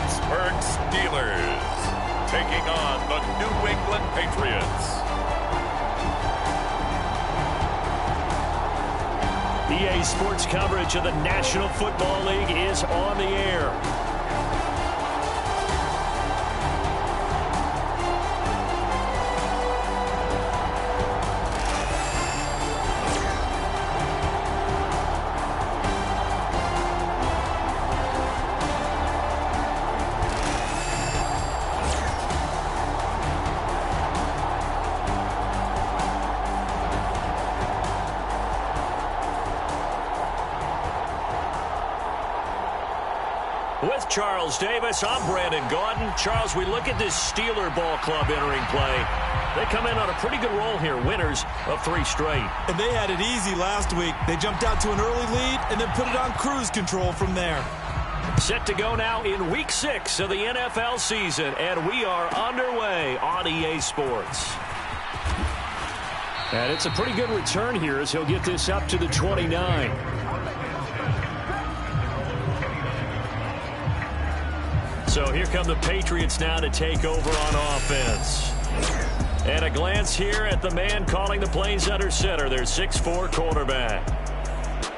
Pittsburgh Steelers taking on the New England Patriots. EA Sports coverage of the National Football League is on the air. With Charles Davis, I'm Brandon Gaudin. Charles, we look at this Steeler ball club entering play. They come in on a pretty good roll here, winners of 3 straight. And they had it easy last week. They jumped out to an early lead and then put it on cruise control from there. Set to go now in Week 6 of the NFL season, and we are underway on EA Sports. And it's a pretty good return here as he'll get this up to the 29. So here come the Patriots now to take over on offense. And a glance here at the man calling the plays under center, their 6'4" quarterback.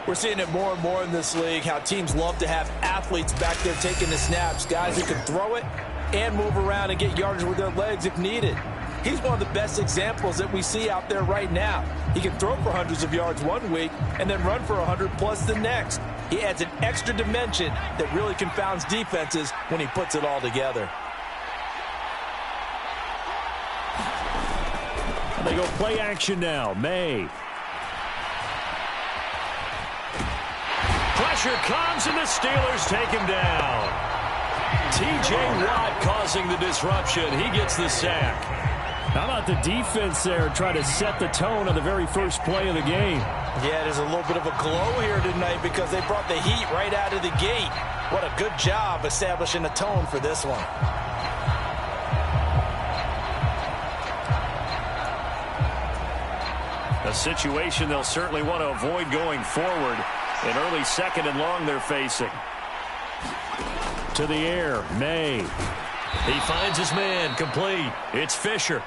We're seeing it more and more in this league, how teams love to have athletes back there taking the snaps, guys who can throw it and move around and get yardage with their legs if needed. He's one of the best examples that we see out there right now. He can throw for hundreds of yards one week and then run for 100+ the next. He adds an extra dimension that really confounds defenses when he puts it all together. They go play action now. May. Pressure comes and the Steelers take him down. T.J. Watt causing the disruption. He gets the sack. How about the defense there trying to set the tone on the very first play of the game? Yeah, there's a little bit of a glow here tonight because they brought the heat right out of the gate. What a good job establishing a tone for this one. A situation they'll certainly want to avoid going forward. An early 2nd and long they're facing. To the air, May. He finds his man, complete. It's Fisher.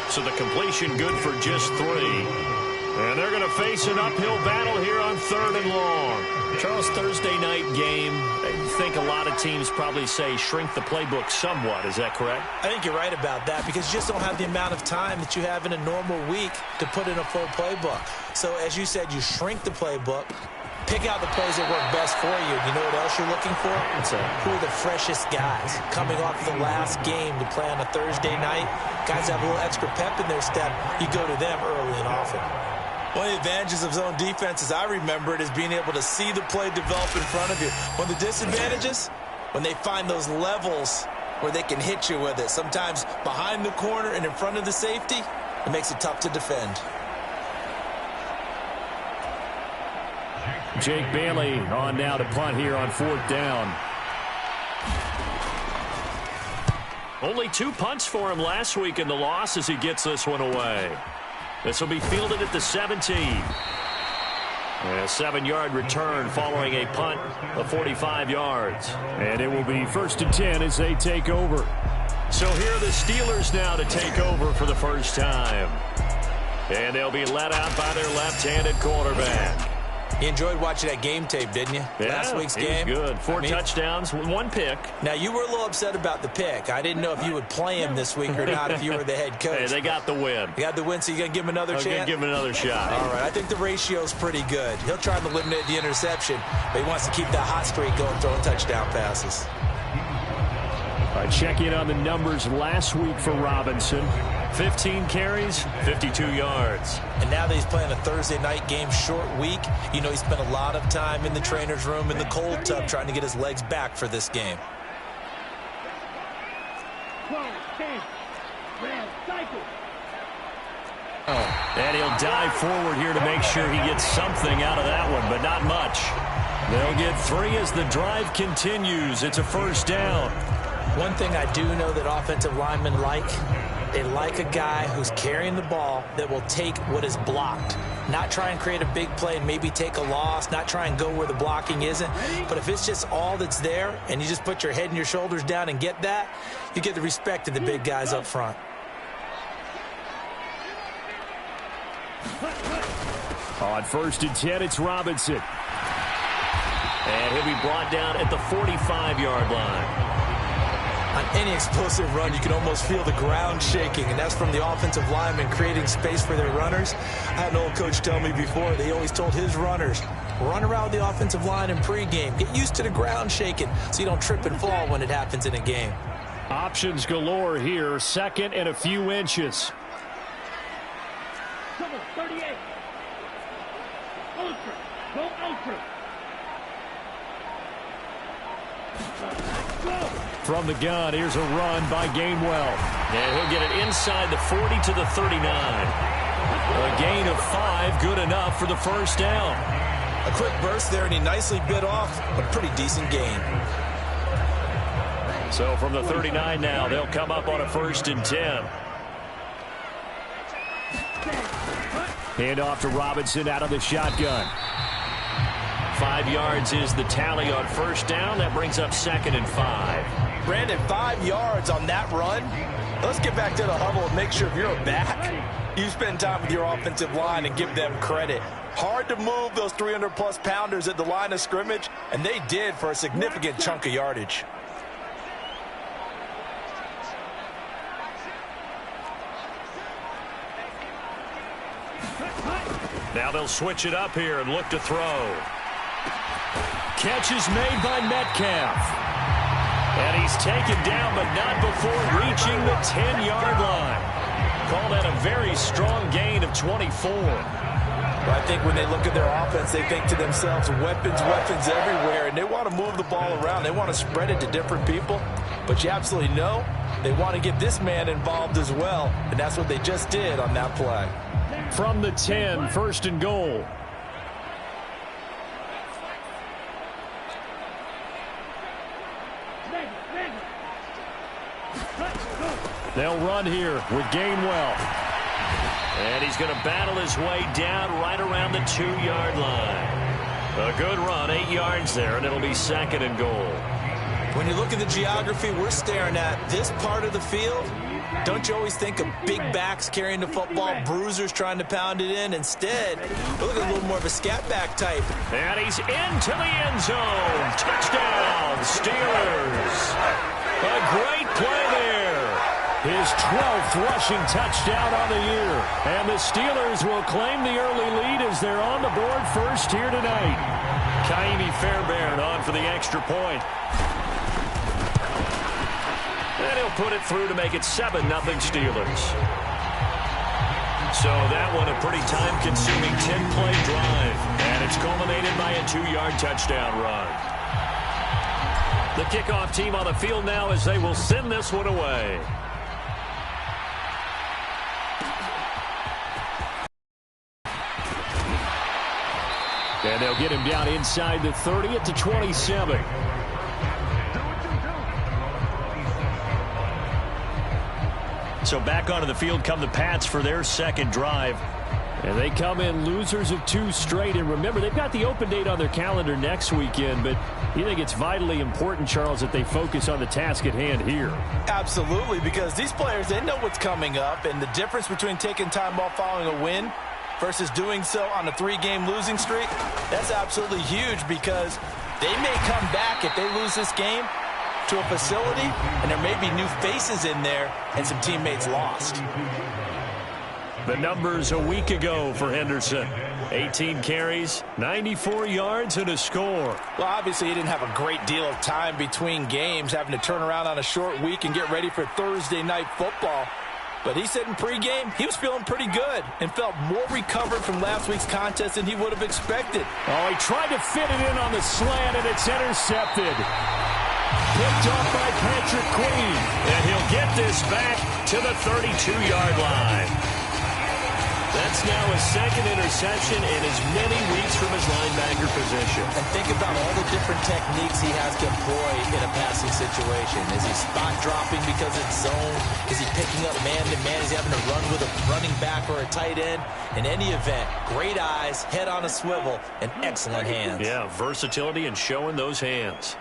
So the completion good for just 3. And they're going to face an uphill battle here on 3rd and long. Charles, Thursday night game. I think a lot of teams probably say shrink the playbook somewhat. Is that correct? I think you're right about that because you just don't have the amount of time that you have in a normal week to put in a full playbook. So as you said, you shrink the playbook. Pick out the plays that work best for you. You know what else you're looking for? Who are the freshest guys coming off the last game to play on a Thursday night? Guys have a little extra pep in their step. You go to them early and often. One of the advantages of zone defense, as I remember it, is being able to see the play develop in front of you. One of the disadvantages, when they find those levels where they can hit you with it, sometimes behind the corner and in front of the safety, it makes it tough to defend. Jake Bailey on now to punt here on 4th down. Only 2 punts for him last week in the loss as he gets this one away. This will be fielded at the 17. A 7-yard return following a punt of 45 yards. And it will be 1st and 10 as they take over. So here are the Steelers now to take over for the first time. And they'll be led out by their left-handed quarterback. You enjoyed watching that game tape, didn't you? Yeah, last week's game. Good. 4 touchdowns, 1 pick. Now, you were a little upset about the pick. I didn't know if you would play him this week or not if you were the head coach. Hey, they got the win. You got the win, so you're going to give him another chance? I'm going to give him another shot. All right. I think the ratio's pretty good. He'll try to eliminate the interception, but he wants to keep that hot streak going, throwing touchdown passes. All right, check in on the numbers last week for Robinson. 15 carries, 52 yards. And now that he's playing a Thursday night game, short week, you know he spent a lot of time in the trainer's room in the cold tub trying to get his legs back for this game. And he'll dive forward here to make sure he gets something out of that one, but not much. They'll get 3 as the drive continues. It's a 1st down. One thing I do know that offensive linemen like They like a guy who's carrying the ball that will take what is blocked. Not try and create a big play and maybe take a loss, not try and go where the blocking isn't. But if it's just all that's there and you just put your head and your shoulders down and get that, you get the respect of the big guys up front. On 1st and 10, it's Robinson. And he'll be brought down at the 45-yard line. On any explosive run, you can almost feel the ground shaking, and that's from the offensive linemen creating space for their runners. I had an old coach tell me before, they always told his runners, run around the offensive line in pregame. Get used to the ground shaking so you don't trip and fall when it happens in a game. Options galore here, 2nd and a few inches. 38. Ultra. Go ultra. From the gun, here's a run by Gainwell. And he'll get it inside the 40 to the 39. A gain of 5, good enough for the first down. A quick burst there, and he nicely bit off a pretty decent gain. So from the 39 now, they'll come up on a 1st and 10. Hand off to Robinson out of the shotgun. 5 yards is the tally on 1st down. That brings up 2nd and 5. Brandon, 5 yards on that run. Let's get back to the huddle and make sure if you're a back, you spend time with your offensive line and give them credit. Hard to move those 300-plus pounders at the line of scrimmage, and they did for a significant chunk of yardage. Now they'll switch it up here and look to throw. Catch is made by Metcalf. And he's taken down, but not before reaching the 10-yard line. Call that a very strong gain of 24. Well, I think when they look at their offense, they think to themselves, weapons, weapons everywhere, and they want to move the ball around. They want to spread it to different people. But you absolutely know they want to get this man involved as well, and that's what they just did on that play. From the 10, 1st and goal. They'll run here with Gainwell. And he's going to battle his way down right around the 2-yard line. A good run, 8 yards there, and it'll be 2nd and goal. When you look at the geography we're staring at, this part of the field, don't you always think of big backs carrying the football, bruisers trying to pound it in? Instead, look at a little more of a scat back type. And he's into the end zone. Touchdown, Steelers. A great play there. His 12th rushing touchdown on the year. And the Steelers will claim the early lead as they're on the board first here tonight. Kaimi Fairbairn on for the extra point. And he'll put it through to make it 7-0 Steelers. So that one a pretty time-consuming 10-play drive. And it's culminated by a 2-yard touchdown run. The kickoff team on the field now as they will send this one away. And they'll get him down inside the 30 at the 27. So back onto the field come the Pats for their second drive. And they come in losers of 2 straight. And remember, they've got the open date on their calendar next weekend. But you think it's vitally important, Charles, that they focus on the task at hand here? Absolutely, because these players, they know what's coming up. And the difference between taking time off following a win versus doing so on a 3-game losing streak, that's absolutely huge, because they may come back if they lose this game to a facility, and there may be new faces in there and some teammates lost. The numbers a week ago for Henderson. 18 carries, 94 yards, and a score. Well, obviously, he didn't have a great deal of time between games, having to turn around on a short week and get ready for Thursday night football. But he said in pregame he was feeling pretty good and felt more recovered from last week's contest than he would have expected. Oh, he tried to fit it in on the slant, and it's intercepted. Picked off by Patrick Queen. And he'll get this back to the 32-yard line. That's now his second interception in as many weeks from his linebacker position. And think about all the different techniques he has to employ in a passing situation. Is he spot dropping because it's zone? Is he picking up man-to-man? Is he having to run with a running back or a tight end? In any event, great eyes, head on a swivel, and excellent hands. Yeah, versatility and showing those hands.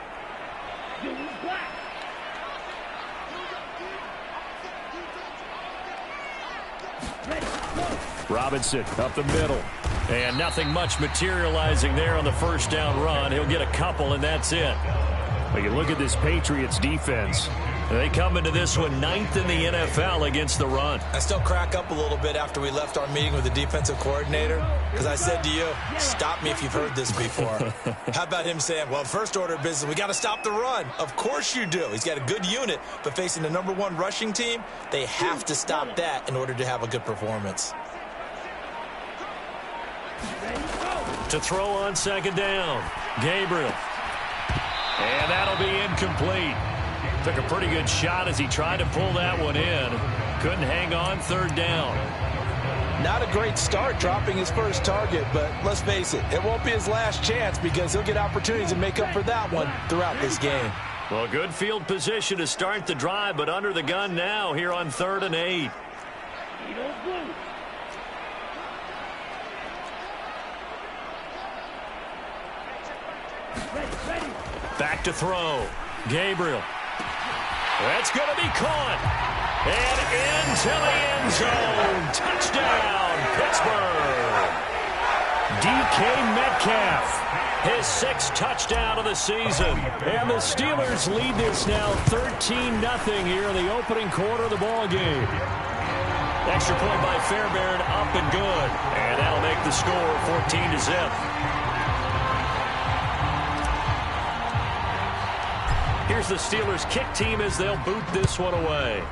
Robinson up the middle. And nothing much materializing there on the first down run. He'll get a couple, and that's it. But you look at this Patriots defense. They come into this one 9th in the NFL against the run. I still crack up a little bit after we left our meeting with the defensive coordinator, because I said to you, stop me if you've heard this before. How about him saying, well, first order of business, we got to stop the run. Of course you do. He's got a good unit, but facing the #1 rushing team, they have to stop that in order to have a good performance. To throw on second down, Gabriel. And that'll be incomplete. Took a pretty good shot as he tried to pull that one in. Couldn't hang on third down. Not a great start dropping his first target, but let's face it, it won't be his last chance because he'll get opportunities to make up for that one throughout this game. Well, good field position to start the drive, but under the gun now here on 3rd and 8. Back to throw. Gabriel. That's going to be caught. And into the end zone. Touchdown, Pittsburgh. DK Metcalf. His 6th touchdown of the season. And the Steelers lead this now 13-0 here in the opening quarter of the ball game. Extra point by Fairbairn, up and good. And that'll make the score 14-0. Here's the Steelers kick team as they'll boot this one away.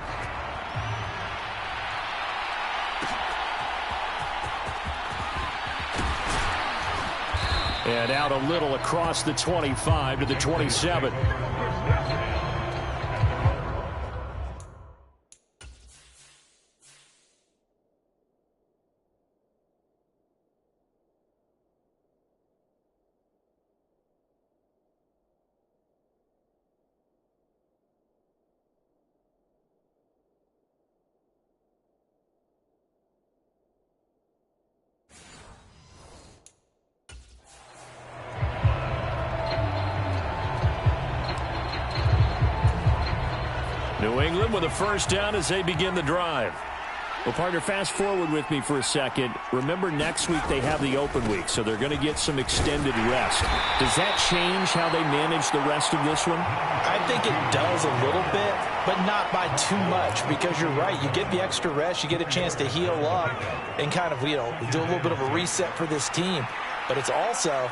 And out a little across the 25 to the 27. New England with a first down as they begin the drive. Well, partner, fast forward with me for a second. Remember, next week they have the open week, so they're going to get some extended rest. Does that change how they manage the rest of this one? I think it does a little bit, but not by too much, because you're right. You get the extra rest. You get a chance to heal up and kind of, do a little bit of a reset for this team. But it's also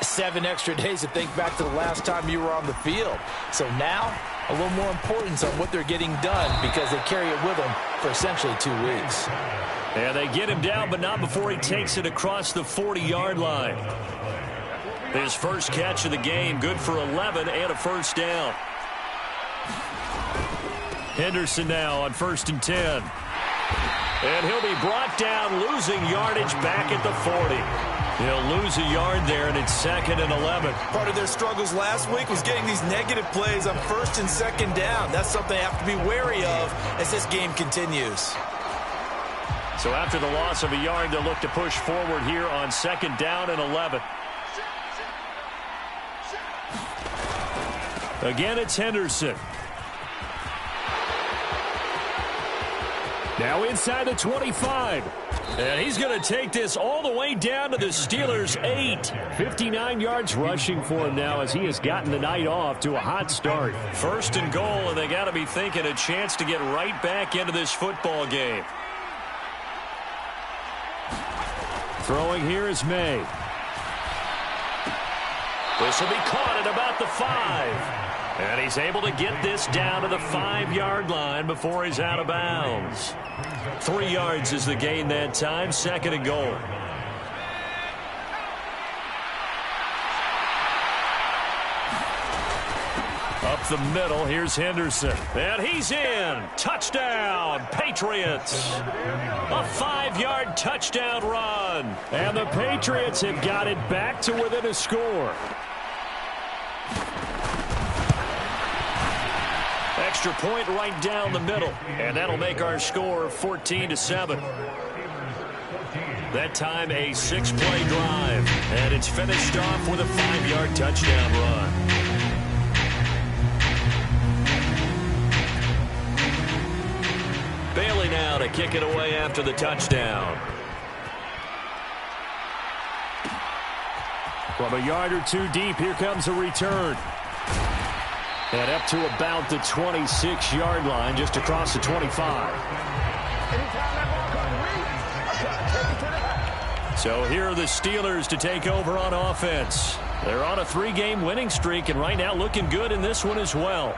7 extra days to think back to the last time you were on the field. So now, a little more importance on what they're getting done because they carry it with them for essentially 2 weeks. Yeah, they get him down, but not before he takes it across the 40-yard line. His first catch of the game, good for 11 and a first down. Henderson now on 1st and 10. And he'll be brought down, losing yardage back at the 40. He'll lose a yard there, and it's 2nd and 11. Part of their struggles last week was getting these negative plays on 1st and 2nd down. That's something they have to be wary of as this game continues. So after the loss of a yard, they'll look to push forward here on 2nd down and 11. Again, it's Henderson. Now inside the 25. And he's going to take this all the way down to the Steelers' 8. 59 yards rushing for him now as he has gotten the night off to a hot start. 1st and goal, and they got to be thinking a chance to get right back into this football game. Throwing here is May. This will be caught at about the 5. And he's able to get this down to the 5-yard line before he's out of bounds. 3 yards is the gain that time, 2nd and goal. Up the middle, here's Henderson. And he's in. Touchdown, Patriots. A 5-yard touchdown run. And the Patriots have got it back to within a score. Extra point right down the middle. And that'll make our score 14-7. That time a 6-play drive. And it's finished off with a 5-yard touchdown run. Bailey now to kick it away after the touchdown. From a yard or two deep, here comes a return. And up to about the 26-yard line, just across the 25. So here are the Steelers to take over on offense. They're on a 3-game winning streak, and right now looking good in this one as well.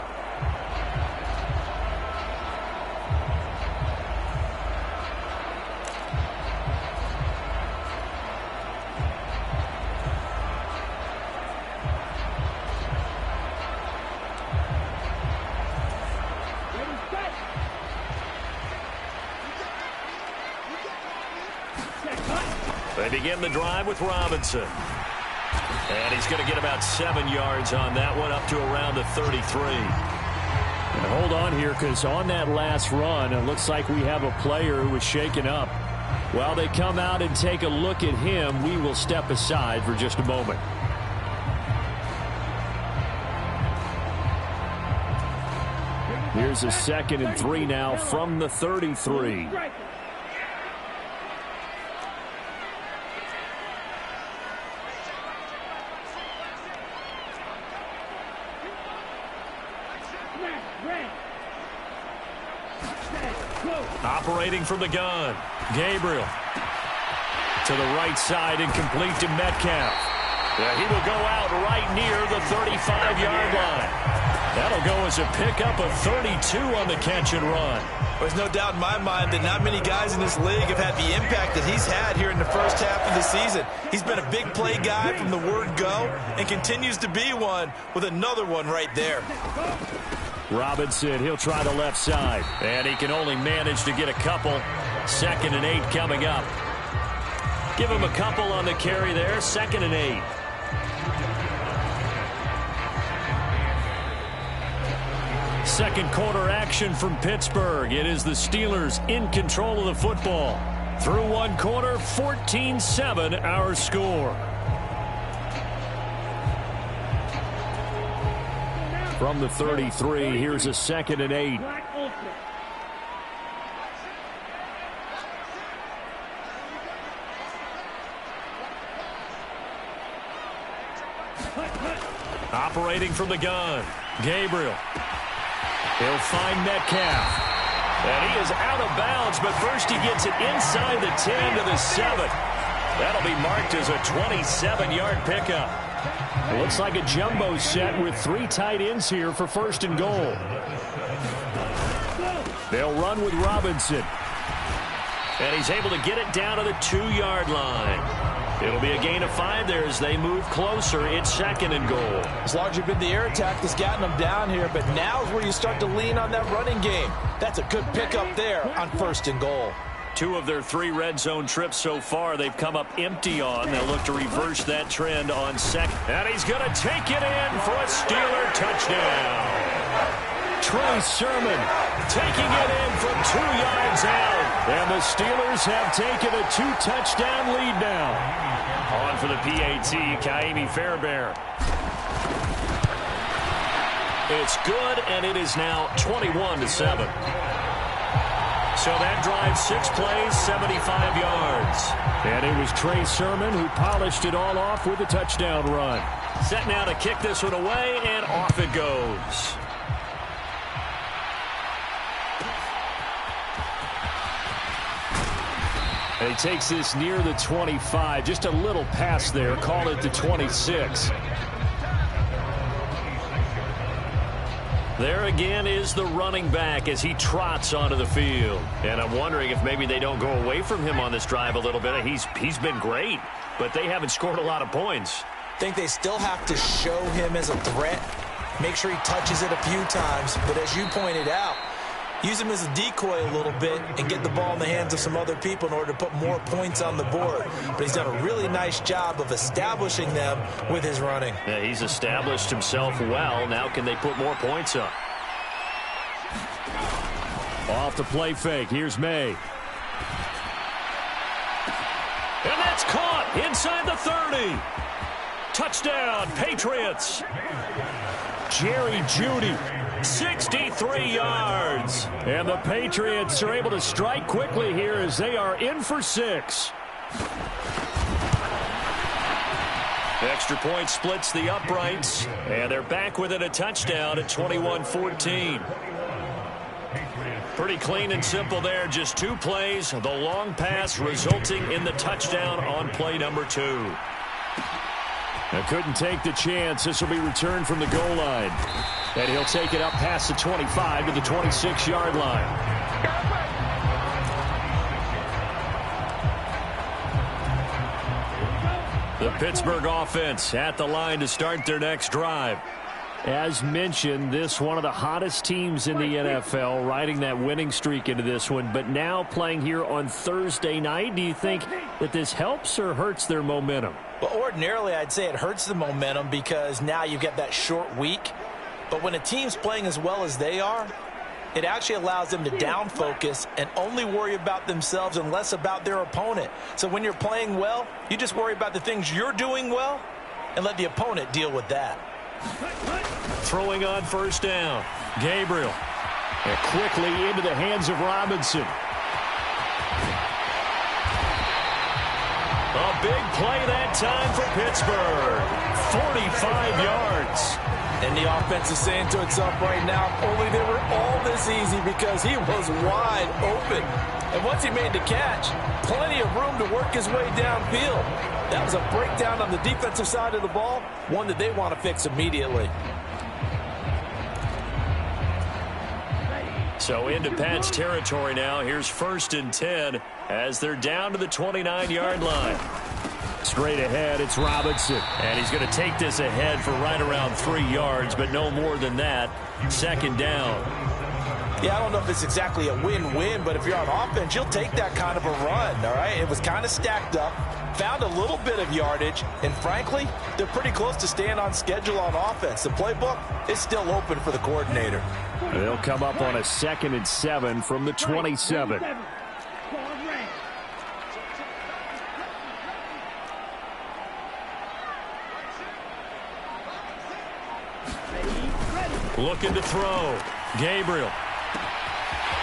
They begin the drive with Robinson. And he's going to get about 7 yards on that one, up to around the 33. And hold on here, because on that last run, it looks like we have a player who was shaken up. While they come out and take a look at him, we will step aside for just a moment. Here's a 2nd and 3 now from the 33. Operating from the gun, Gabriel. To the right side and complete to Metcalf. Yeah, he will go out right near the 35-yard line. That'll go as a pickup of 32 on the catch and run. There's no doubt in my mind that not many guys in this league have had the impact that he's had here in the first half of the season. He's been a big play guy from the word go and continues to be one with another one right there. Robinson, he'll try the left side. And he can only manage to get a couple. 2nd and 8 coming up. Give him a couple on the carry there. 2nd and 8. Second quarter action from Pittsburgh. It is the Steelers in control of the football. Through one quarter, 14-7 our score. From the 33, here's a 2nd and 8. Operating from the gun, Gabriel. He'll find Metcalf. And he is out of bounds, but first he gets it inside the 10 to the 7. That'll be marked as a 27-yard pickup. It looks like a jumbo set with 3 tight ends here for 1st and goal. They'll run with Robinson. And he's able to get it down to the 2-yard line. It'll be a gain of 5 there as they move closer. It's 2nd and goal. It's largely been the air attack that's gotten them down here, but now is where you start to lean on that running game. That's a good pickup there on 1st and goal. 2 of their 3 red zone trips so far, they've come up empty on. They'll look to reverse that trend on 2nd. And he's going to take it in for a Steeler touchdown. Trey Sermon taking it in from 2 yards out. And the Steelers have taken a 2-touchdown lead now. On for the PAT, Kaimi Fairbairn. It's good, and it is now 21-7. So that drive, 6 plays, 75 yards. And it was Trey Sermon who polished it all off with a touchdown run. Set now to kick this one away, and off it goes. And he takes this near the 25. Just a little pass there. Call it the 26. There again is the running back as he trots onto the field. And I'm wondering if maybe they don't go away from him on this drive a little bit. He's been great, but they haven't scored a lot of points. Think they still have to show him as a threat. Make sure he touches it a few times. But as you pointed out, use him as a decoy a little bit and get the ball in the hands of some other people in order to put more points on the board. But he's done a really nice job of establishing them with his running. Yeah, he's established himself well. Now can they put more points up? Off the play fake. Here's May. And that's caught inside the 30. Touchdown, Patriots. Jerry Jeudy, 63 yards. And the Patriots are able to strike quickly here as they are in for 6. Extra point splits the uprights, and they're back within a touchdown at 21-14. Pretty clean and simple there. Just 2 plays. The long pass resulting in the touchdown on play number 2. Now couldn't take the chance. This will be returned from the goal line. And he'll take it up past the 25 to the 26-yard line. The Pittsburgh offense at the line to start their next drive. As mentioned, this one of the hottest teams in the NFL, riding that winning streak into this one, but now playing here on Thursday night. Do you think that this helps or hurts their momentum? Well, ordinarily, I'd say it hurts the momentum because now you've got that short week. But when a team's playing as well as they are, it actually allows them to down focus and only worry about themselves and less about their opponent. So when you're playing well, you just worry about the things you're doing well and let the opponent deal with that. Throwing on first down. Gabriel. And quickly into the hands of Robinson. A big play that time for Pittsburgh. 45 yards. And the offense is saying to itself right now, only they were all this easy because he was wide open. And once he made the catch, plenty of room to work his way downfield. That was a breakdown on the defensive side of the ball, one that they want to fix immediately. So into Pat's territory now. Here's 1st and 10 as they're down to the 29-yard line. Straight ahead, it's Robinson. And he's going to take this ahead for right around 3 yards, but no more than that. 2nd down. Yeah, I don't know if it's exactly a win-win, but if you're on offense, you'll take that kind of a run, all right? It was kind of stacked up, found a little bit of yardage, and frankly, they're pretty close to staying on schedule on offense. The playbook is still open for the coordinator. They'll come up on a 2nd and 7 from the 27. Looking to throw. Gabriel.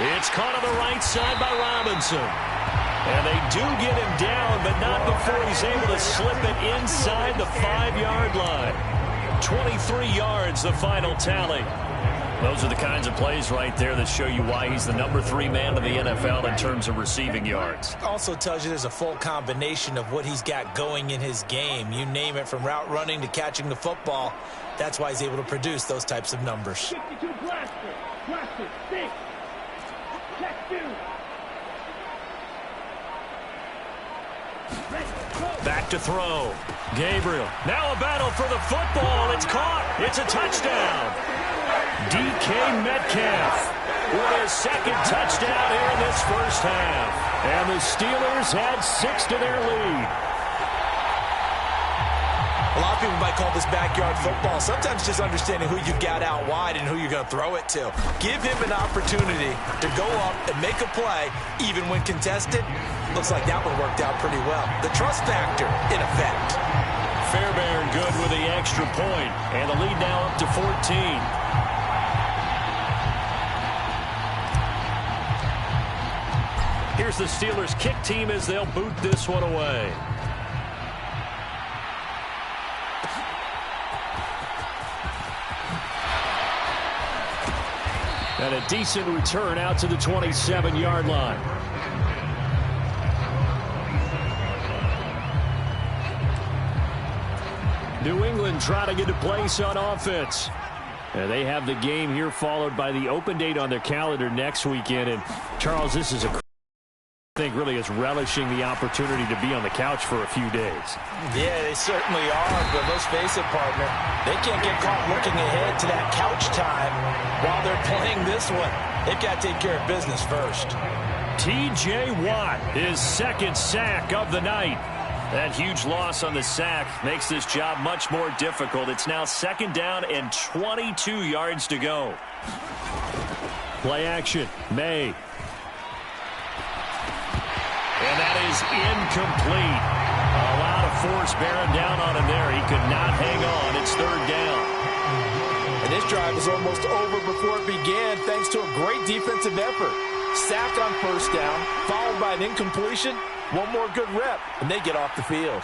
It's caught on the right side by Robinson. And they do get him down, but not before he's able to slip it inside the 5-yard line. 23 yards, the final tally. Those are the kinds of plays right there that show you why he's the number 3 man in the NFL in terms of receiving yards. Also tells you there's a full combination of what he's got going in his game. You name it, from route running to catching the football. That's why he's able to produce those types of numbers. Back to throw. Gabriel. Now a battle for the football. It's caught. It's a touchdown. DK Metcalf with his 2nd touchdown here in this first half. And the Steelers add 6 to their lead. A lot of people might call this backyard football. Sometimes just understanding who you've got out wide and who you're going to throw it to. Give him an opportunity to go up and make a play, even when contested. Looks like that one worked out pretty well. The trust factor in effect. Fairbairn good with the extra point. And the lead now up to 14. Here's the Steelers kick team as they'll boot this one away. And a decent return out to the 27-yard line. New England trying to get a place on offense. And they have the game here followed by the open date on their calendar next weekend. And, Charles, this is a thing think, really is relishing the opportunity to be on the couch for a few days. Yeah, they certainly are, but let's face it, partner. They can't get caught looking ahead to that couch time while they're playing this one. They've got to take care of business first. T.J. Watt, his second sack of the night. That huge loss on the sack makes this job much more difficult. It's now 2nd down and 22 yards to go. Play action, May. And that is incomplete. A lot of force bearing down on him there. He could not hang on. It's 3rd down. And this drive was almost over before it began thanks to a great defensive effort. Sack on 1st down, followed by an incompletion. One more good rep, and they get off the field.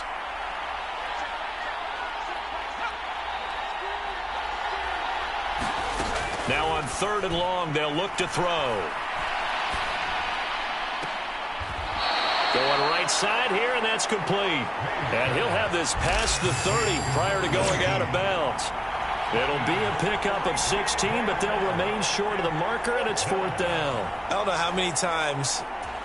Now on 3rd and long, they'll look to throw. Going right side here, and that's complete. And he'll have this past the 30 prior to going out of bounds. It'll be a pickup of 16, but they'll remain short of the marker, and it's 4th down. I don't know how many times,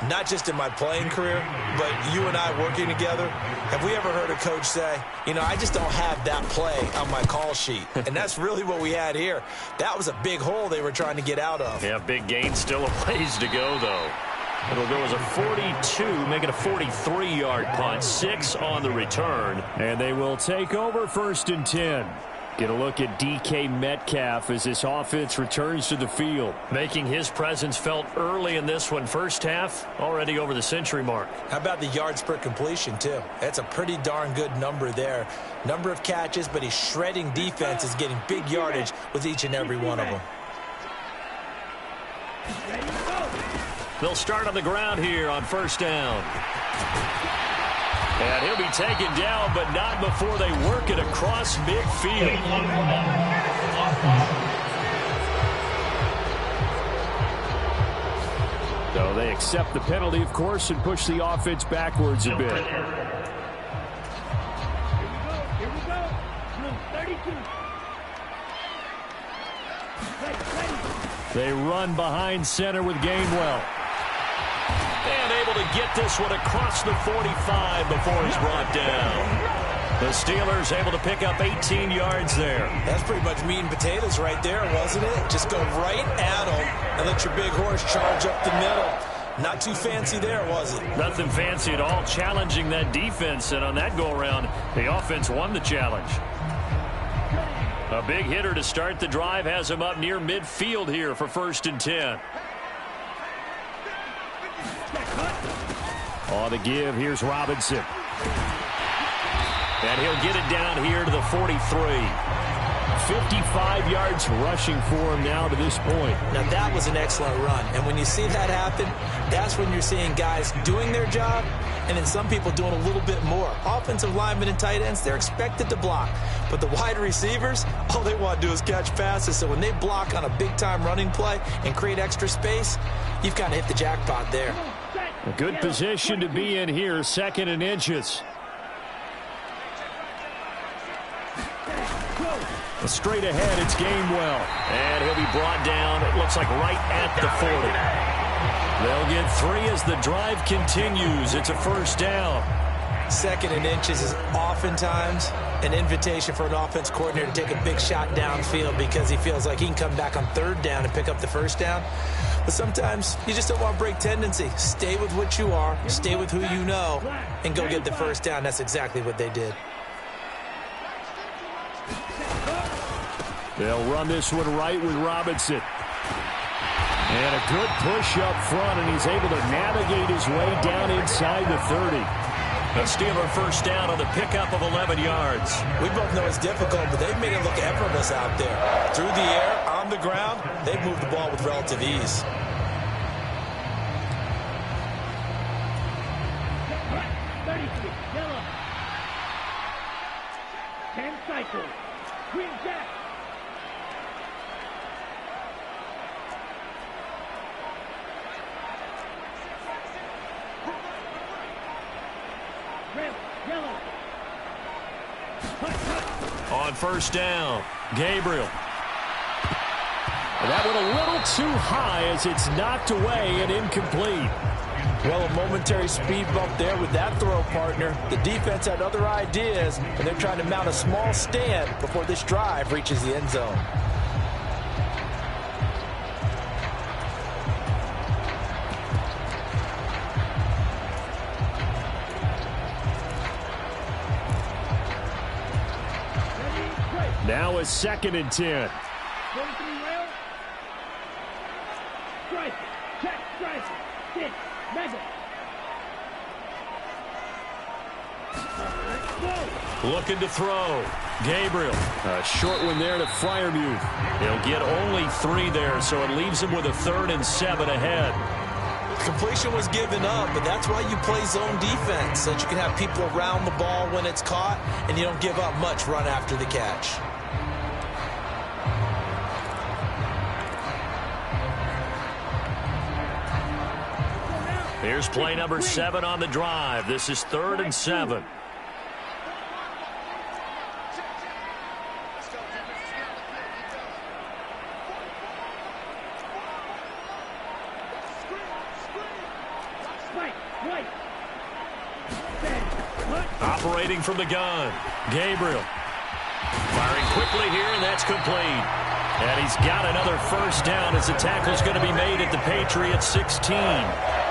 not just in my playing career, but you and I working together, have we ever heard a coach say, you know, I just don't have that play on my call sheet. And that's really what we had here. That was a big hole they were trying to get out of. Yeah, big gain, still a ways to go, though. It'll go as a 42, make it a 43-yard punt, 6 on the return. And they will take over 1st and 10. Get a look at DK Metcalf as this offense returns to the field, making his presence felt early in this one. First half, already over the century mark. How about the yards per completion, too? That's a pretty darn good number there. Number of catches, but he's shredding defense, is getting big yardage with each and every one of them. They'll start on the ground here on 1st down. And he'll be taken down, but not before they work it across midfield. So they accept the penalty, of course, and push the offense backwards a bit. Here we go. 32. They run behind center with Gainwell. And able to get this one across the 45 before he's brought down. The Steelers able to pick up 18 yards there. That's pretty much meat and potatoes right there, wasn't it? Just go right at them and let your big horse charge up the middle. Not too fancy there, was it? Nothing fancy at all, challenging that defense. And on that go-around, the offense won the challenge. A big hitter to start the drive has him up near midfield here for 1st and 10. On the give, here's Robinson. And he'll get it down here to the 43. 55 yards rushing for him now to this point. Now that was an excellent run. And when you see that happen, that's when you're seeing guys doing their job and then some people doing a little bit more. Offensive linemen and tight ends, they're expected to block. But the wide receivers, all they want to do is catch passes. So when they block on a big-time running play and create extra space, you've kind of hit the jackpot there. A good position to be in here, 2nd and inches. Straight ahead, it's Gainwell. And he'll be brought down, it looks like right at the 40. They'll get 3 as the drive continues. It's a 1st down. 2nd and inches is oftentimes an invitation for an offense coordinator to take a big shot downfield because he feels like he can come back on 3rd down and pick up the 1st down. But sometimes you just don't want to break tendency. Stay with what you are, stay with who you know, and go get the 1st down. That's exactly what they did. They'll run this one right with Robinson. And a good push up front, and he's able to navigate his way down inside the 30. A Steeler 1st down on the pickup of 11 yards. We both know it's difficult, but they've made it look effortless out there. Through the air, on the ground, they've moved the ball with relative ease. Yellow. 10 cycles. Green Jack. Red, yellow. On 1st down, Gabriel. That one a little too high as it's knocked away and incomplete. Well, a momentary speed bump there with that throw, partner. The defense had other ideas, and they're trying to mount a small stand before this drive reaches the end zone. Now a 2nd and 10. 43 rail. Strike. Check. Strike. Sit. Mega. Looking to throw. Gabriel. A short one there to Freiermuth. He'll get only 3 there, so it leaves him with a 3rd and 7 ahead. Completion was given up, but that's why you play zone defense, so that you can have people around the ball when it's caught, and you don't give up much run after the catch. Here's play number 7 on the drive. This is 3rd and 7. Operating from the gun. Gabriel. Firing quickly here, and that's complete. And he's got another 1st down as the tackle's going to be made at the Patriots 16.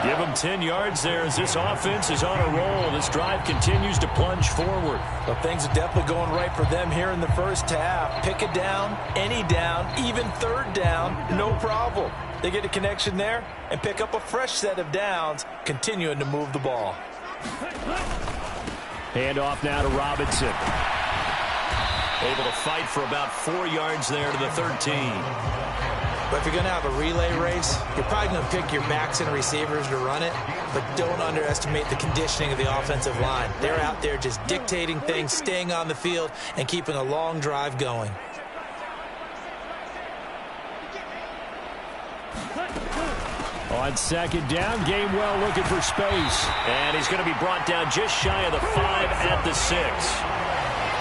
Give him 10 yards there as this offense is on a roll. This drive continues to plunge forward. Well, things are definitely going right for them here in the first half. Pick a down, any down, even 3rd down, no problem. They get a connection there and pick up a fresh set of downs, continuing to move the ball. Handoff now to Robinson. Able to fight for about 4 yards there to the 13. But if you're going to have a relay race, you're probably going to pick your backs and receivers to run it, but don't underestimate the conditioning of the offensive line. They're out there just dictating things, staying on the field, and keeping a long drive going. On 2nd down, Gainwell looking for space. And he's going to be brought down just shy of the 5 at the 6.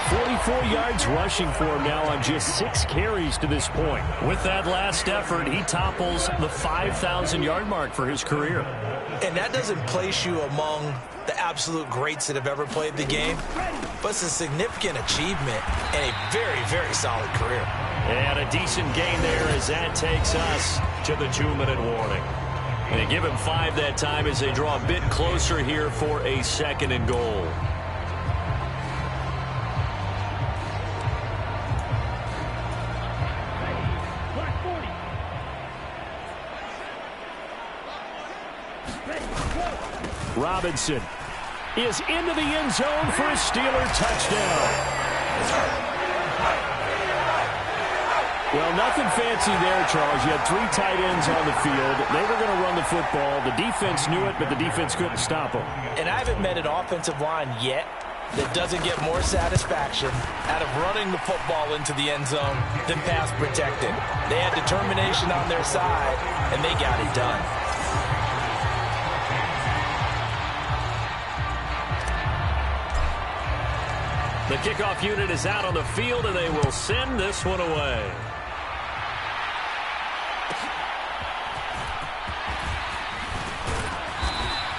44 yards rushing for him now on just 6 carries to this point. With that last effort, he topples the 5,000-yard mark for his career. And that doesn't place you among the absolute greats that have ever played the game, but it's a significant achievement and a very, very solid career. And a decent gain there as that takes us to the 2-minute warning. And they give him 5 that time as they draw a bit closer here for a 2nd and goal. Robinson is into the end zone for a Steeler touchdown. Well, nothing fancy there, Charles. You had 3 tight ends on the field. They were going to run the football. The defense knew it, but the defense couldn't stop them. And I haven't met an offensive line yet that doesn't get more satisfaction out of running the football into the end zone than pass protecting. They had determination on their side, and they got it done. The kickoff unit is out on the field, and they will send this one away.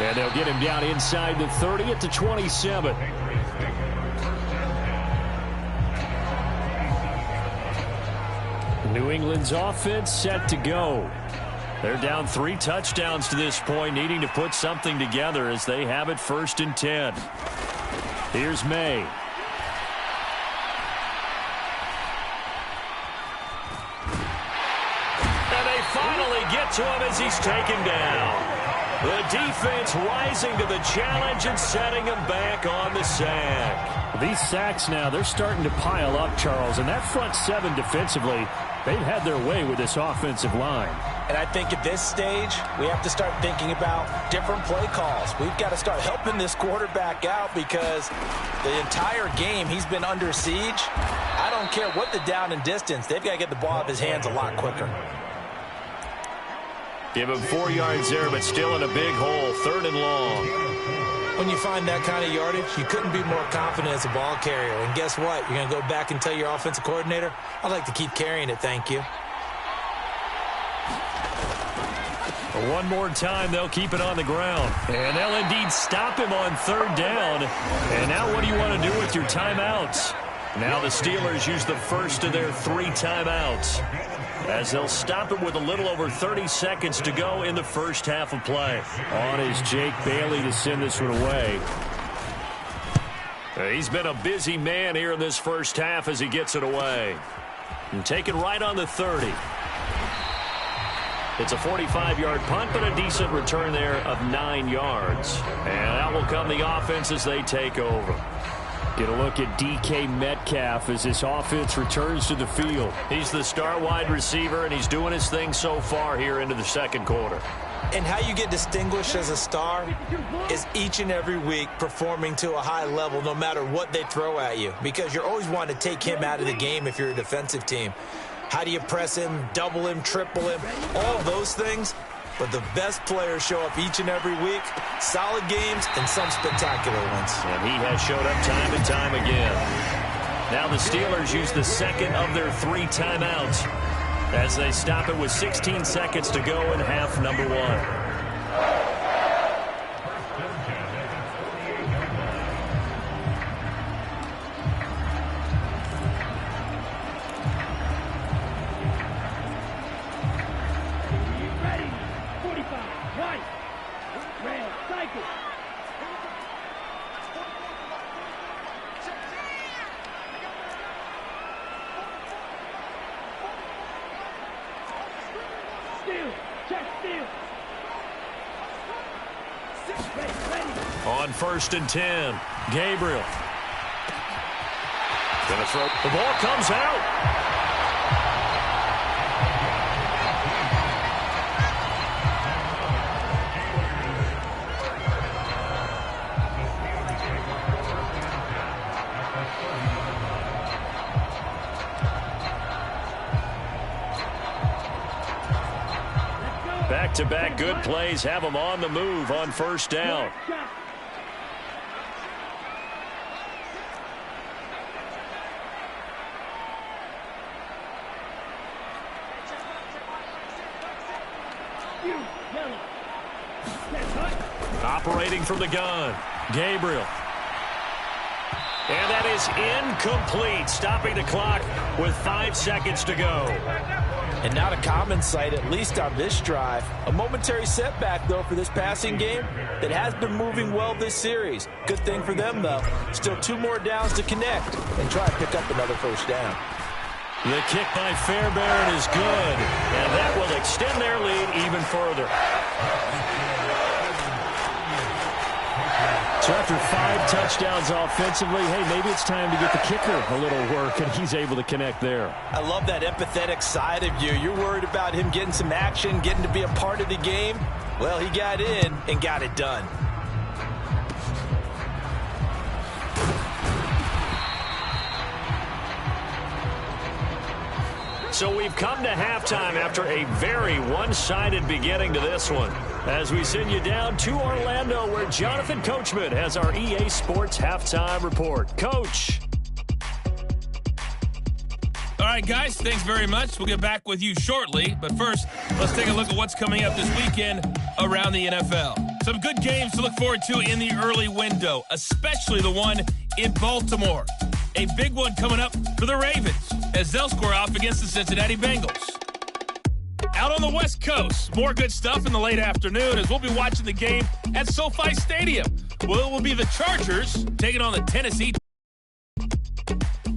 And they'll get him down inside the 30 at the 27. New England's offense set to go. They're down 3 touchdowns to this point, needing to put something together as they have it 1st and 10. Here's May. And they finally get to him as he's taken down. The defense rising to the challenge and setting him back on the sack. These sacks now, they're starting to pile up, Charles, and that front 7 defensively, they've had their way with this offensive line. And I think at this stage, we have to start thinking about different play calls. We've got to start helping this quarterback out because the entire game he's been under siege. I don't care what the down and distance. They've got to get the ball out of his hands a lot quicker. Give him 4 yards there, but still in a big hole, 3rd and long. When you find that kind of yardage, you couldn't be more confident as a ball carrier. And guess what? You're going to go back and tell your offensive coordinator, I'd like to keep carrying it, thank you. One more time, they'll keep it on the ground. And they'll indeed stop him on third down. And now what do you want to do with your timeouts? Now the Steelers use the first of their 3 timeouts, as they'll stop it with a little over 30 seconds to go in the first half of play. On is Jake Bailey to send this one away. He's been a busy man here in this first half as he gets it away. And taken right on the 30. It's a 45-yard punt, but a decent return there of 9 yards. And that will come the offense as they take over. Get a look at DK Metcalf as this offense returns to the field. He's the star wide receiver, and he's doing his thing so far here into the second quarter. And how you get distinguished as a star is each and every week performing to a high level no matter what they throw at you, because you're always wanting to take him out of the game if you're a defensive team. How do you press him, double him, triple him, all those things? But the best players show up each and every week, solid games and some spectacular ones. And he has showed up time and time again. Now the Steelers use the second of their 3 timeouts as they stop it with 16 seconds to go in half number 1. On 1st and 10, Gabriel. Gonna throw. The ball comes out. Back-to-back good plays have them on the move on 1st down. Operating from the gun, Gabriel. And that is incomplete, stopping the clock with 5 seconds to go. And not a common sight, at least on this drive. A momentary setback, though, for this passing game that has been moving well this series. Good thing for them, though. Still 2 more downs to connect and try to pick up another 1st down. The kick by Fairbairn is good, and that will extend their lead even further. So after 5 touchdowns offensively, hey, maybe it's time to get the kicker a little work, and he's able to connect there. I love that empathetic side of you. You're worried about him getting some action, getting to be a part of the game. Well, he got in and got it done. So we've come to halftime after a very one-sided beginning to this one, as we send you down to Orlando, where Jonathan Coachman has our EA Sports Halftime Report. Coach. All right, guys, thanks very much. We'll get back with you shortly. But first, let's take a look at what's coming up this weekend around the NFL. Some good games to look forward to in the early window, especially the one in Baltimore. A big one coming up for the Ravens as they'll square off against the Cincinnati Bengals. Out on the West Coast, more good stuff in the late afternoon as we'll be watching the game at SoFi Stadium. Well, it will be the Chargers taking on the Tennessee.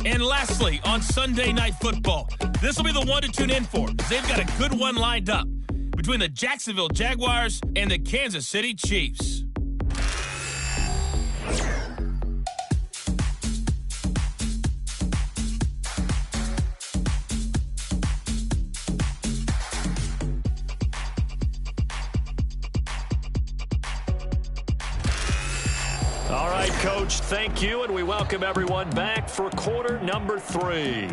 And lastly, on Sunday Night Football, this will be the one to tune in for, as they've got a good one lined up between the Jacksonville Jaguars and the Kansas City Chiefs. All right, Coach, thank you, and we welcome everyone back for quarter number 3.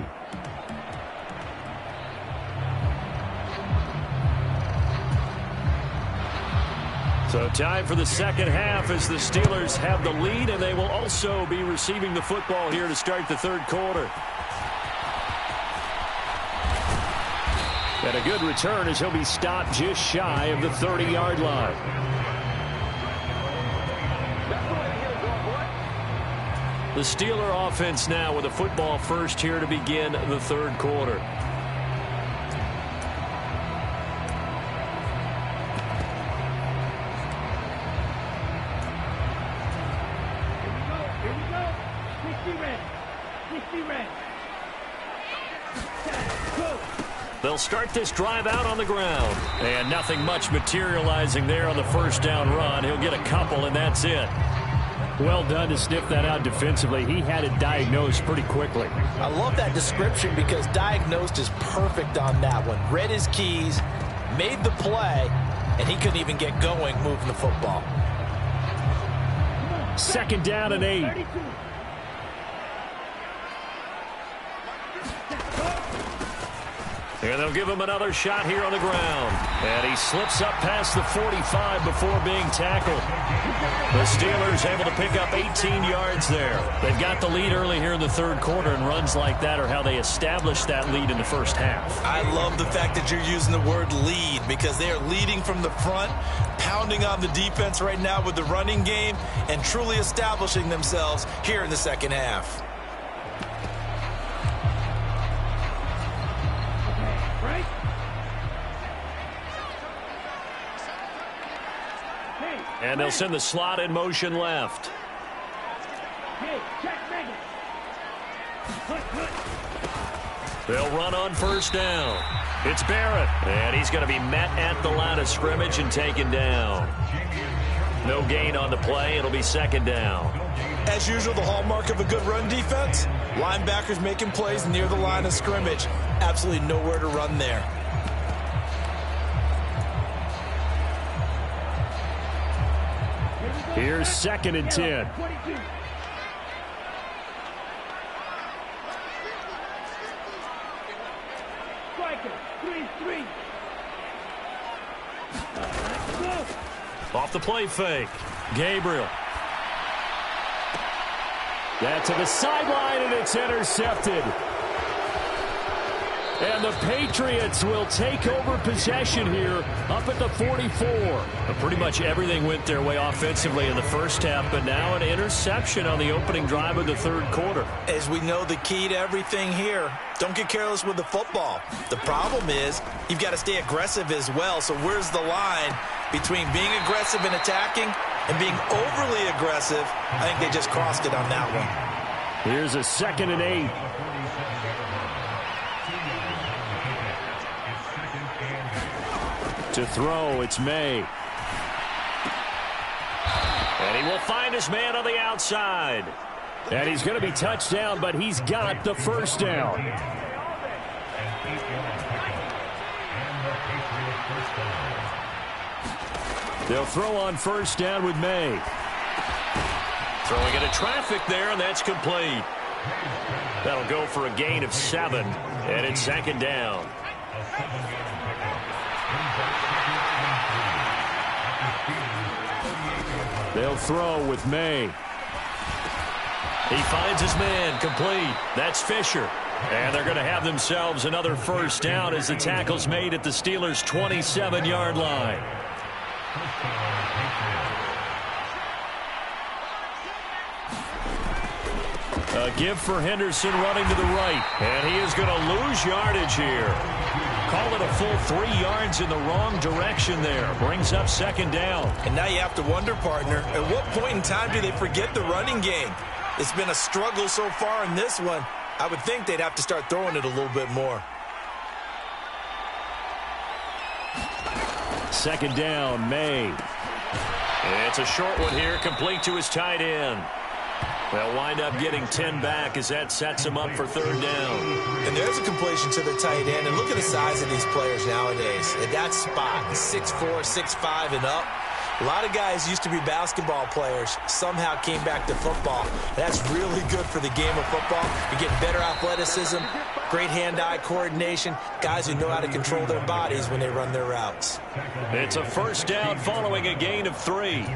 So time for the second half as the Steelers have the lead, and they will also be receiving the football here to start the third quarter. And a good return as he'll be stopped just shy of the 30-yard line. The Steeler offense now with a football first here to begin the third quarter. Here we go. Please be ready. Go. They'll start this drive out on the ground. And nothing much materializing there on the first down run. He'll get a couple, and that's it. Well done to sniff that out defensively. He had it diagnosed pretty quickly. I love that description because diagnosed is perfect on that one. Read his keys, made the play, and he couldn't even get going moving the football. Second down and 8. 32. And they'll give him another shot here on the ground. And he slips up past the 45 before being tackled. The Steelers able to pick up 18 yards there. They've got the lead early here in the third quarter, and runs like that are how they established that lead in the first half. I love the fact that you're using the word lead because they are leading from the front, pounding on the defense right now with the running game, and truly establishing themselves here in the second half. Right? And they'll send the slot in motion left. Hey, check Megan. They'll run on first down. It's Barrett, and he's going to be met at the line of scrimmage and taken down. No gain on the play. It'll be second down. As usual, the hallmark of a good run defense, linebackers making plays near the line of scrimmage. Absolutely nowhere to run there. Here's second and 10. 22. Striker, 3-3. Go. Off the play fake. Gabriel. That to the sideline, and it's intercepted. And the Patriots will take over possession here up at the 44. Pretty much everything went their way offensively in the first half, but now an interception on the opening drive of the third quarter. As we know, the key to everything here, don't get careless with the football. The problem is you've got to stay aggressive as well. So where's the line between being aggressive and attacking and being overly aggressive? I think they just crossed it on that one. Here's a second and 8. To throw, it's May. And he will find his man on the outside. And he's going to be touched down, but he's got the first down. They'll throw on first down with May. Throwing into traffic there, and that's complete. That'll go for a gain of 7, and it's second down. They'll throw with May. He finds his man, complete. That's Fisher. And they're going to have themselves another first down as the tackle's made at the Steelers' 27-yard line. A give for Henderson running to the right. And he is going to lose yardage here. Call it a full 3 yards in the wrong direction there. Brings up second down. And now you have to wonder, partner, at what point in time do they forget the running game? It's been a struggle so far in this one. I would think they'd have to start throwing it a little bit more. Second down, May. It's a short one here, complete to his tight end. They'll wind up getting 10 back as that sets him up for third down. And there's a completion to the tight end. And look at the size of these players nowadays. At that spot, 6'4", 6'5", and up. A lot of guys used to be basketball players, somehow came back to football. That's really good for the game of football. You're getting better athleticism, great hand-eye coordination, guys who know how to control their bodies when they run their routes. It's a first down following a gain of 3.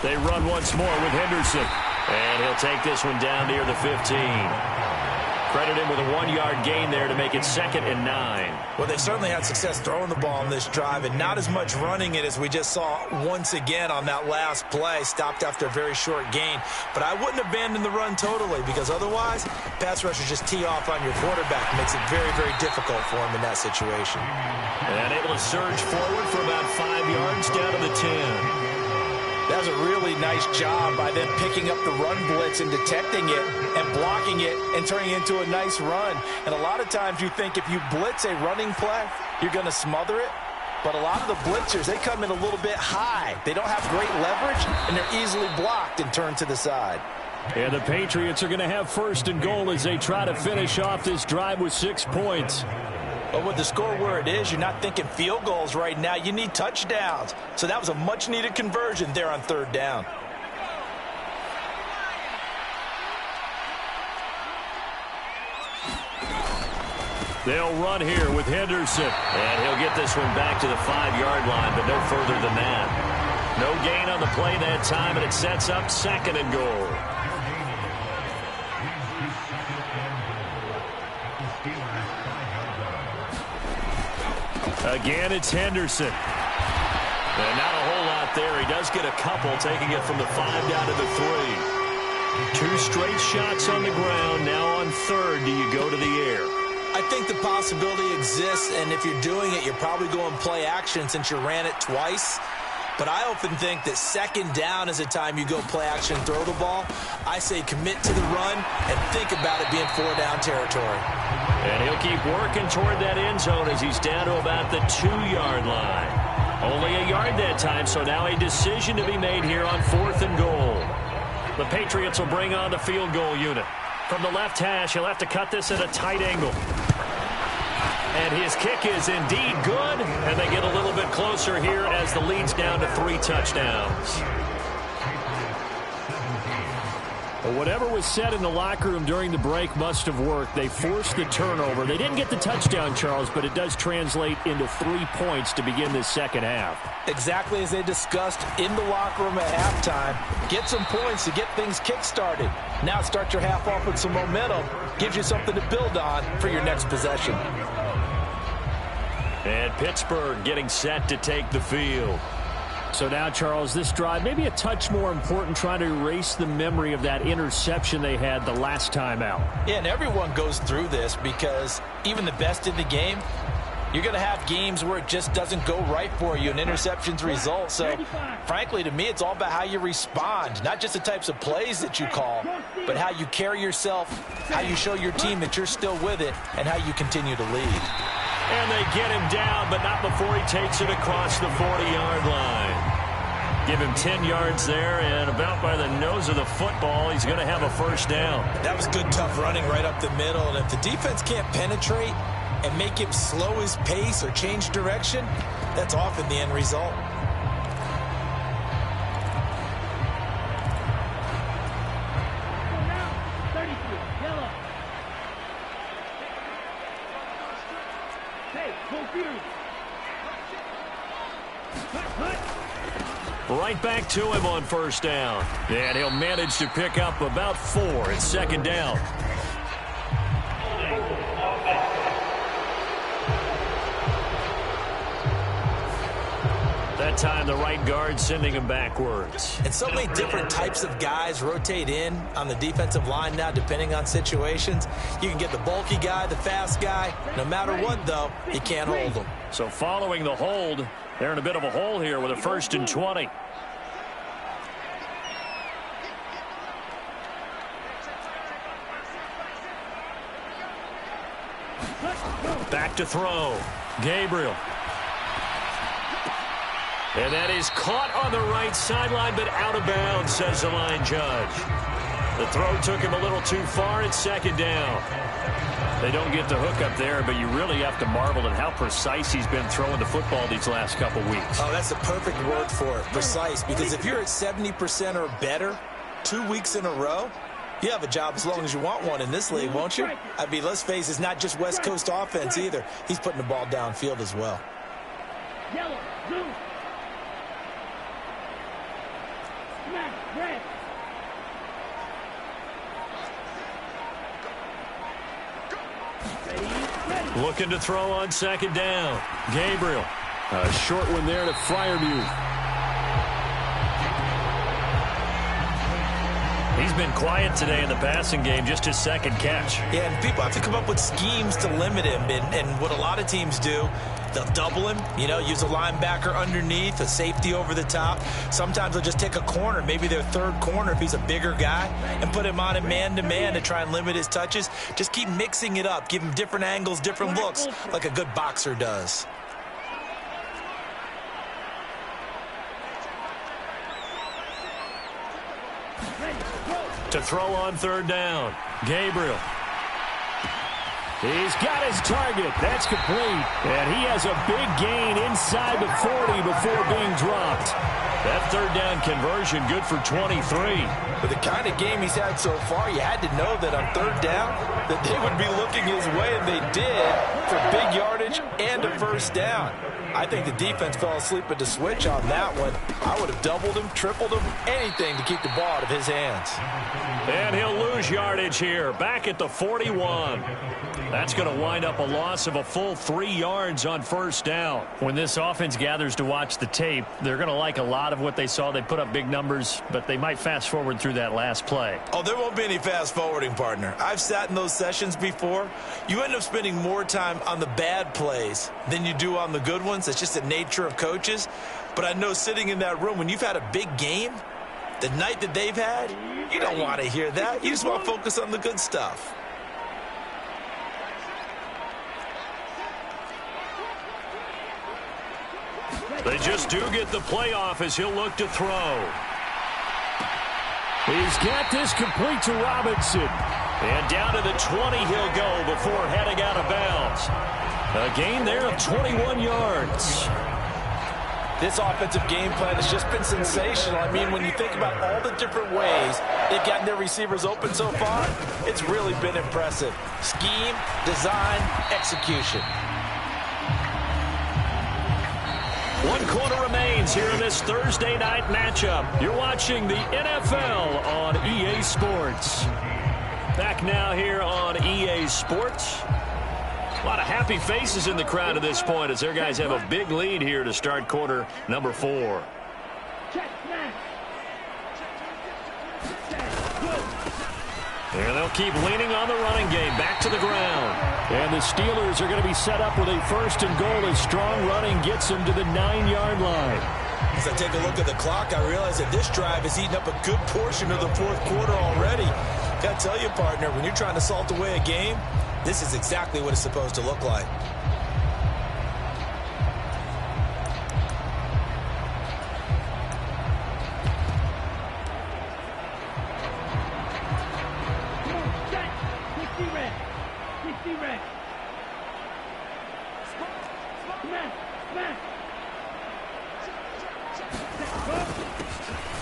They run once more with Henderson. And he'll take this one down near the 15. Credit him with a 1-yard gain there to make it 2nd and 9. Well, they certainly had success throwing the ball on this drive and not as much running it as we just saw once again on that last play. Stopped after a very short gain. But I wouldn't abandon the run totally because otherwise, pass rushers just tee off on your quarterback. Makes it very, very difficult for him in that situation. And able to surge forward for about 5 yards down to the 10. That was a really nice job by them picking up the run blitz and detecting it and blocking it and turning it into a nice run. And a lot of times you think if you blitz a running play, you're going to smother it. But a lot of the blitzers, they come in a little bit high. They don't have great leverage, and they're easily blocked and turned to the side. And the Patriots are going to have 1st and goal as they try to finish off this drive with 6 points. But with the score where it is, you're not thinking field goals right now. You need touchdowns. So that was a much-needed conversion there on 3rd down. They'll run here with Henderson. And he'll get this one back to the 5-yard line, but no further than that. No gain on the play that time, and it sets up 2nd and goal. Again, it's Henderson. And not a whole lot there. He does get a couple, taking it from the 5 down to the 3. 2 straight shots on the ground. Now on 3rd, do you go to the air? I think the possibility exists, and if you're doing it, you're probably going play action since you ran it twice. But I often think that 2nd down is the time you go play action, throw the ball. I say commit to the run and think about it being 4-down territory. And he'll keep working toward that end zone as he's down to about the 2-yard line. Only a yard that time, so now a decision to be made here on 4th and goal. The Patriots will bring on the field goal unit. From the left hash, he'll have to cut this at a tight angle. And his kick is indeed good, and they get a little bit closer here as the lead's down to 3 touchdowns. Well, whatever was said in the locker room during the break must have worked. They forced the turnover. They didn't get the touchdown, Charles, but it does translate into 3 points to begin this 2nd half. Exactly as they discussed in the locker room at halftime. Get some points to get things kick-started. Now start your half off with some momentum. Gives you something to build on for your next possession. And Pittsburgh getting set to take the field. So now, Charles, this drive maybe a touch more important, trying to erase the memory of that interception they had the last time out. Yeah, and everyone goes through this because even the best in the game, you're going to have games where it just doesn't go right for you and interceptions result. So, frankly, to me, it's all about how you respond, not just the types of plays that you call, but how you carry yourself, how you show your team that you're still with it, and how you continue to lead. And they get him down, but not before he takes it across the 40-yard line. Give him 10 yards there, and about by the nose of the football, he's going to have a 1st down. That was good, tough running right up the middle. And if the defense can't penetrate and make him slow his pace or change direction, that's often the end result. Right back to him on 1st down. And he'll manage to pick up about 4 at 2nd down. That time the right guard sending him backwards. And so many different types of guys rotate in on the defensive line now depending on situations. You can get the bulky guy, the fast guy. No matter what, though, you can't hold them. So following the hold, they're in a bit of a hole here with a 1st and 20. Back to throw. Gabriel. And that is caught on the right sideline, but out of bounds, says the line judge. The throw took him a little too far. It's 2nd down. They don't get the hook up there, but you really have to marvel at how precise he's been throwing the football these last couple weeks. Oh, that's the perfect word for it, precise, because if you're at 70% or better 2 weeks in a row, you have a job as long as you want one in this league, won't you? I mean, let's face it, it's not just West Coast offense either. He's putting the ball downfield as well. Yellow, blue. Smack, red. Looking to throw on second down. Gabriel. A short one there to Freiermuth. He's been quiet today in the passing game, just his second catch. Yeah, and people have to come up with schemes to limit him. And what a lot of teams do, they'll double him, use a linebacker underneath, a safety over the top. Sometimes they'll just take a corner, maybe their third corner if he's a bigger guy, and put him on a man-to-man to try and limit his touches. Just keep mixing it up. Give him different angles, different looks, like a good boxer does. To throw on third down. Gabriel. He's got his target. That's complete. And he has a big gain inside the 40 before being dropped. That third down conversion good for 23. With the kind of game he's had so far, you had to know that on third down that they would be looking his way, and they did, for big yardage and a first down. I think the defense fell asleep at the switch on that one. I would have doubled him, tripled him, anything to keep the ball out of his hands. And he'll lose yardage here, back at the 41. That's going to wind up a loss of a full 3 yards on first down. When this offense gathers to watch the tape, they're going to like a lot of what they saw. They put up big numbers, but they might fast forward through that last play. Oh, there won't be any fast forwarding, partner. I've sat in those sessions before. You end up spending more time on the bad plays than you do on the good ones. It's just the nature of coaches. But I know sitting in that room, when you've had a big game, the night that they've had, you don't want to hear that. You just want to focus on the good stuff. They just do get the playoff as he'll look to throw. He's got this complete to Robinson. And down to the 20 he'll go before heading out of bounds. A gain there of 21 yards. This offensive game plan has just been sensational. I mean, when you think about all the different ways they've gotten their receivers open so far, it's really been impressive. Scheme, design, execution. 1 quarter remains here in this Thursday night matchup. You're watching the NFL on EA Sports. Back now here on EA Sports. A lot of happy faces in the crowd at this point as their guys have a big lead here to start quarter number 4. And they'll keep leaning on the running game. Back to the ground. And the Steelers are going to be set up with a first and goal as strong running gets them to the 9-yard line. As I take a look at the clock, I realize that this drive has eaten up a good portion of the fourth quarter already. Got to tell you, partner, when you're trying to salt away a game, this is exactly what it's supposed to look like.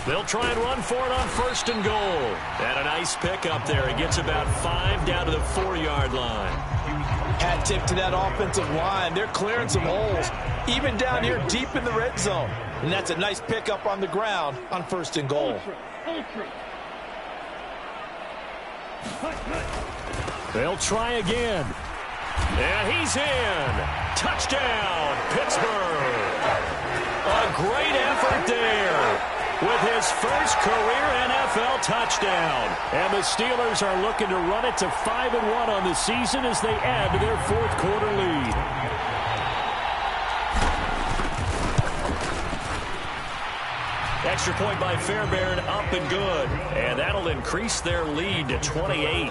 They'll try and run for it on first and goal. And a nice pick up there. He gets about 5 down to the 4-yard line. Hat tip to that offensive line. They're clearing some holes, even down here deep in the red zone. And that's a nice pickup on the ground on first and goal. They'll try again. And he's in. Touchdown, Pittsburgh. A great effort there with his first career NFL touchdown. And the Steelers are looking to run it to 5-1 on the season as they add to their fourth quarter lead. Extra point by Fairbairn, up and good. And that'll increase their lead to 28.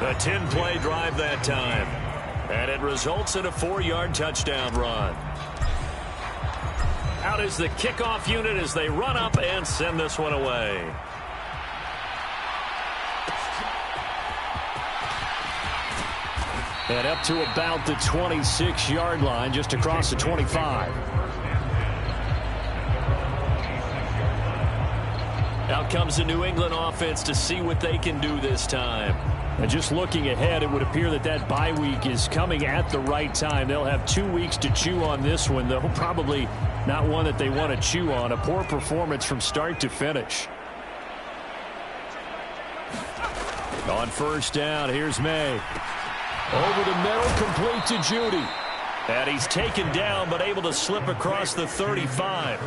A 10-play drive that time. And it results in a 4-yard touchdown run. Out is the kickoff unit as they run up and send this one away. And up to about the 26-yard line, just across the 25. Out comes the New England offense to see what they can do this time. And just looking ahead, it would appear that that bye week is coming at the right time. They'll have 2 weeks to chew on this one, though probably not one that they want to chew on. A poor performance from start to finish. On first down, here's May. Over the middle, complete to Judy. And he's taken down, but able to slip across the 35.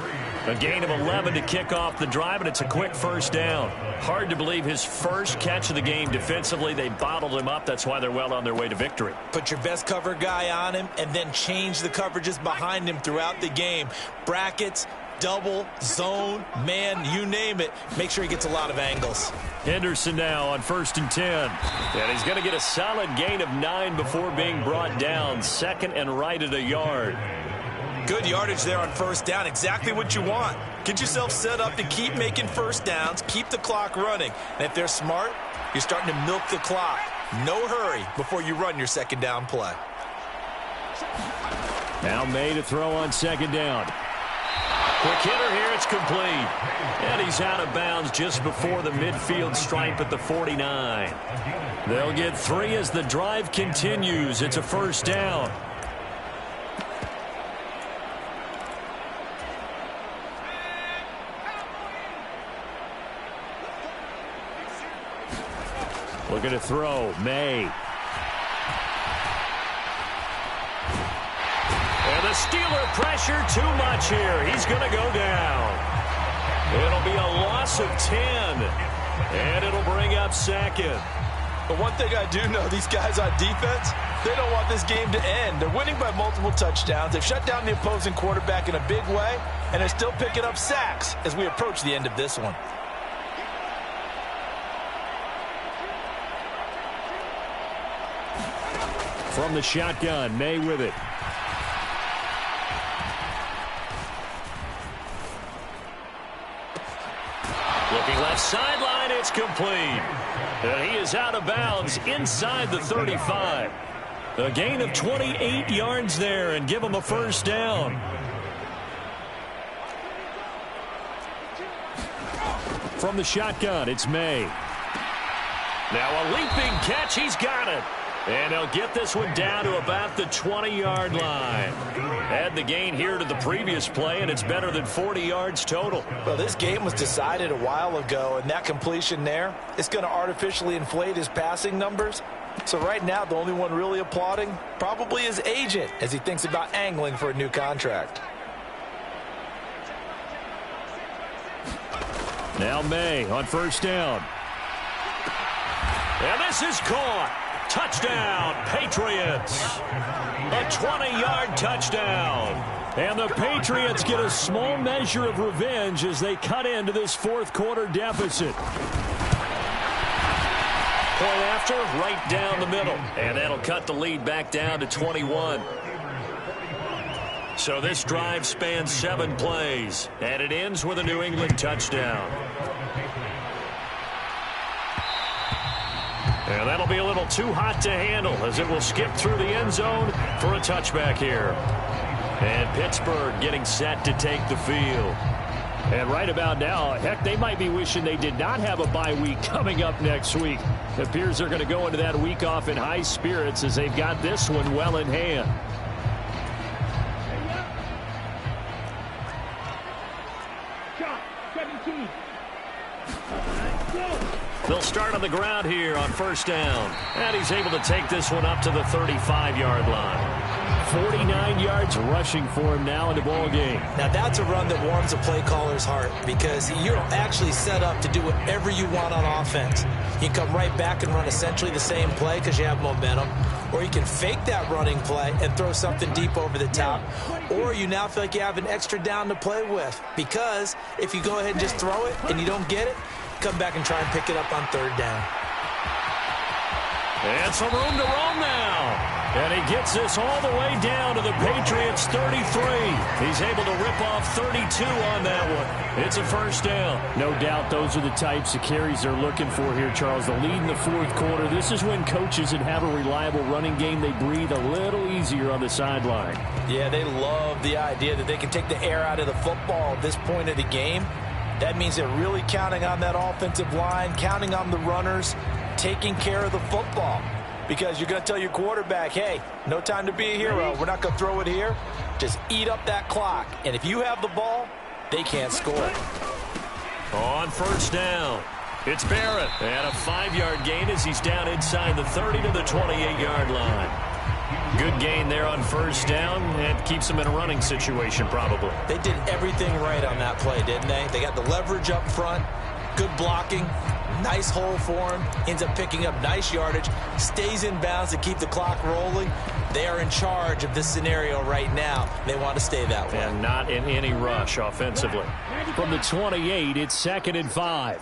A gain of 11 to kick off the drive, and it's a quick first down. Hard to believe his first catch of the game defensively. They bottled him up. That's why they're well on their way to victory. Put your best cover guy on him, and then change the coverages behind him throughout the game. Brackets, double, zone, man, you name it. Make sure he gets a lot of angles. Henderson now on 1st and 10. And he's going to get a solid gain of 9 before being brought down. Second and right at a yard. Good yardage there on first down. Exactly what you want. Get yourself set up to keep making first downs, keep the clock running. And if they're smart, you're starting to milk the clock. No hurry before you run your second down play. Now May to throw on second down. Quick hitter here, it's complete. And he's out of bounds just before the midfield stripe at the 49. They'll get 3 as the drive continues. It's a first down. Looking to throw, May. And the Steeler pressure too much here. He's going to go down. It'll be a loss of 10. And it'll bring up second. But one thing I do know, these guys on defense, they don't want this game to end. They're winning by multiple touchdowns. They've shut down the opposing quarterback in a big way, and they're still picking up sacks as we approach the end of this one. From the shotgun, May with it. Looking left sideline, it's complete. And he is out of bounds inside the 35. A gain of 28 yards there and give him a first down. From the shotgun, it's May. Now a leaping catch, he's got it. And they'll get this one down to about the 20-yard line. Add the gain here to the previous play, and it's better than 40 yards total. Well, this game was decided a while ago, and that completion there, it's going to artificially inflate his passing numbers. So right now, the only one really applauding probably his agent as he thinks about angling for a new contract. Now May on first down. And this is caught. Touchdown, Patriots. A 20-yard touchdown. And the Patriots get a small measure of revenge as they cut into this fourth quarter deficit. Point after, right down the middle. And that'll cut the lead back down to 21. So this drive spans 7 plays. And it ends with a New England touchdown. And that'll be a little too hot to handle as it will skip through the end zone for a touchback here. And Pittsburgh getting set to take the field. And right about now, heck, they might be wishing they did not have a bye week coming up next week. It appears they're going to go into that week off in high spirits as they've got this one well in hand. Shot, 17. They'll start on the ground here on first down. And he's able to take this one up to the 35-yard line. 49 yards rushing for him now in the ball game. Now that's a run that warms a play caller's heart because you're actually set up to do whatever you want on offense. You can come right back and run essentially the same play because you have momentum, or you can fake that running play and throw something deep over the top, or you now feel like you have an extra down to play with because if you go ahead and just throw it and you don't get it, come back and try and pick it up on third down. And some room to roam now. And he gets this all the way down to the Patriots' 33. He's able to rip off 32 on that one. It's a first down. No doubt those are the types of carries they're looking for here, Charles. The lead in the fourth quarter. This is when coaches that have a reliable running game, they breathe a little easier on the sideline. Yeah, they love the idea that they can take the air out of the football at this point of the game. That means they're really counting on that offensive line, counting on the runners, taking care of the football. Because you're going to tell your quarterback, hey, no time to be a hero. We're not going to throw it here. Just eat up that clock. And if you have the ball, they can't score. On first down, It's Barrett. And a 5-yard gain as he's down inside the 30 to the 28-yard line. Good gain there on first down, and keeps them in a running situation probably. They did everything right on that play, didn't they? They got the leverage up front, good blocking, nice hole for him, ends up picking up nice yardage, stays in bounds to keep the clock rolling. They are in charge of this scenario right now. They want to stay that way. And not in any rush offensively. From the 28, it's 2nd and 5.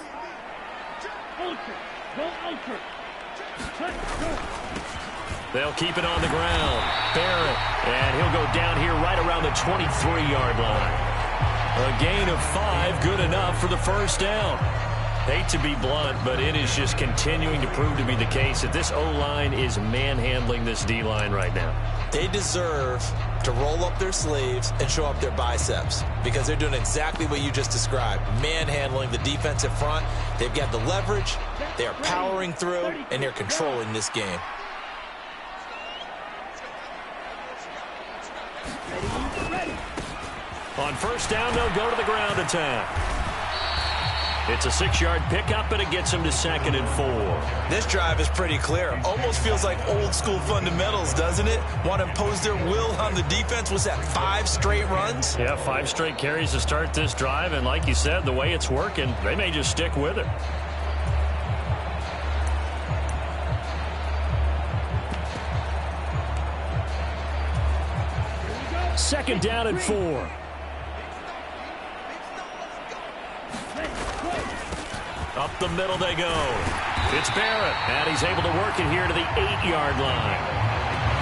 They'll keep it on the ground. Barrett, and he'll go down here right around the 23-yard line. A gain of 5, good enough for the first down. Hate to be blunt, but it is just continuing to prove to be the case that this O-line is manhandling this D-line right now. They deserve to roll up their sleeves and show up their biceps because they're doing exactly what you just described, manhandling the defensive front. They've got the leverage, they are powering through, and they're controlling this game. On first down, they'll go to the ground attack. It's a 6-yard pickup, and it gets them to 2nd and 4. This drive is pretty clear. Almost feels like old school fundamentals, doesn't it? Want to impose their will on the defense. Was that 5 straight runs? Yeah, 5 straight carries to start this drive, and like you said, the way it's working, they may just stick with it. Second down and 4. Up the middle they go. It's Barrett, and he's able to work it here to the 8-yard line.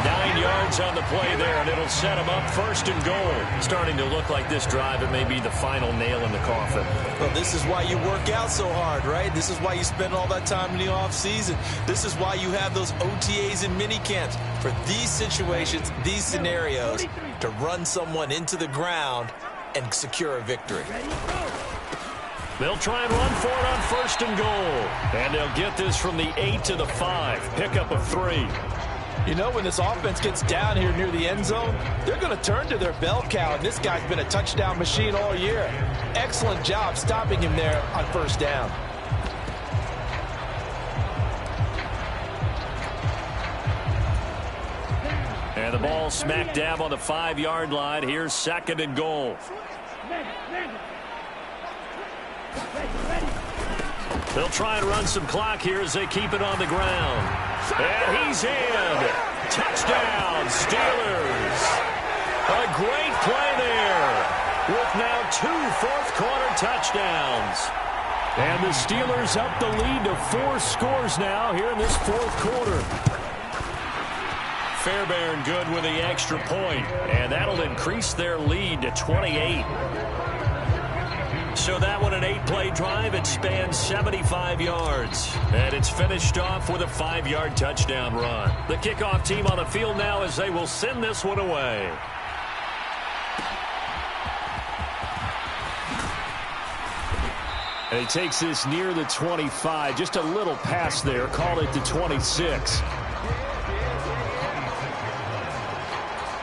9 yards on the play there, and it'll set him up 1st and goal. Starting to look like this drive, it may be the final nail in the coffin. Well, this is why you work out so hard, right? This is why you spend all that time in the offseason. This is why you have those OTAs and mini camps. For these situations, these scenarios, to run someone into the ground and secure a victory. They'll try and run for it on 1st and goal. And they'll get this from the 8 to the 5. Pickup of 3. You know, when this offense gets down here near the end zone, they're going to turn to their bell cow, and this guy's been a touchdown machine all year. Excellent job stopping him there on first down. And the ball smack dab on the 5-yard line. Here's 2nd and goal. They'll try and run some clock here as they keep it on the ground. And he's in. Touchdown, Steelers. A great play there with now 2 fourth-quarter touchdowns. And the Steelers up the lead to 4 scores now here in this 4th quarter. Fairbairn good with the extra point, and that'll increase their lead to 28. So that one, an 8-play drive. It spans 75 yards. And it's finished off with a 5-yard touchdown run. The kickoff team on the field now as they will send this one away. And he takes this near the 25. Just a little pass there. Call it the 26.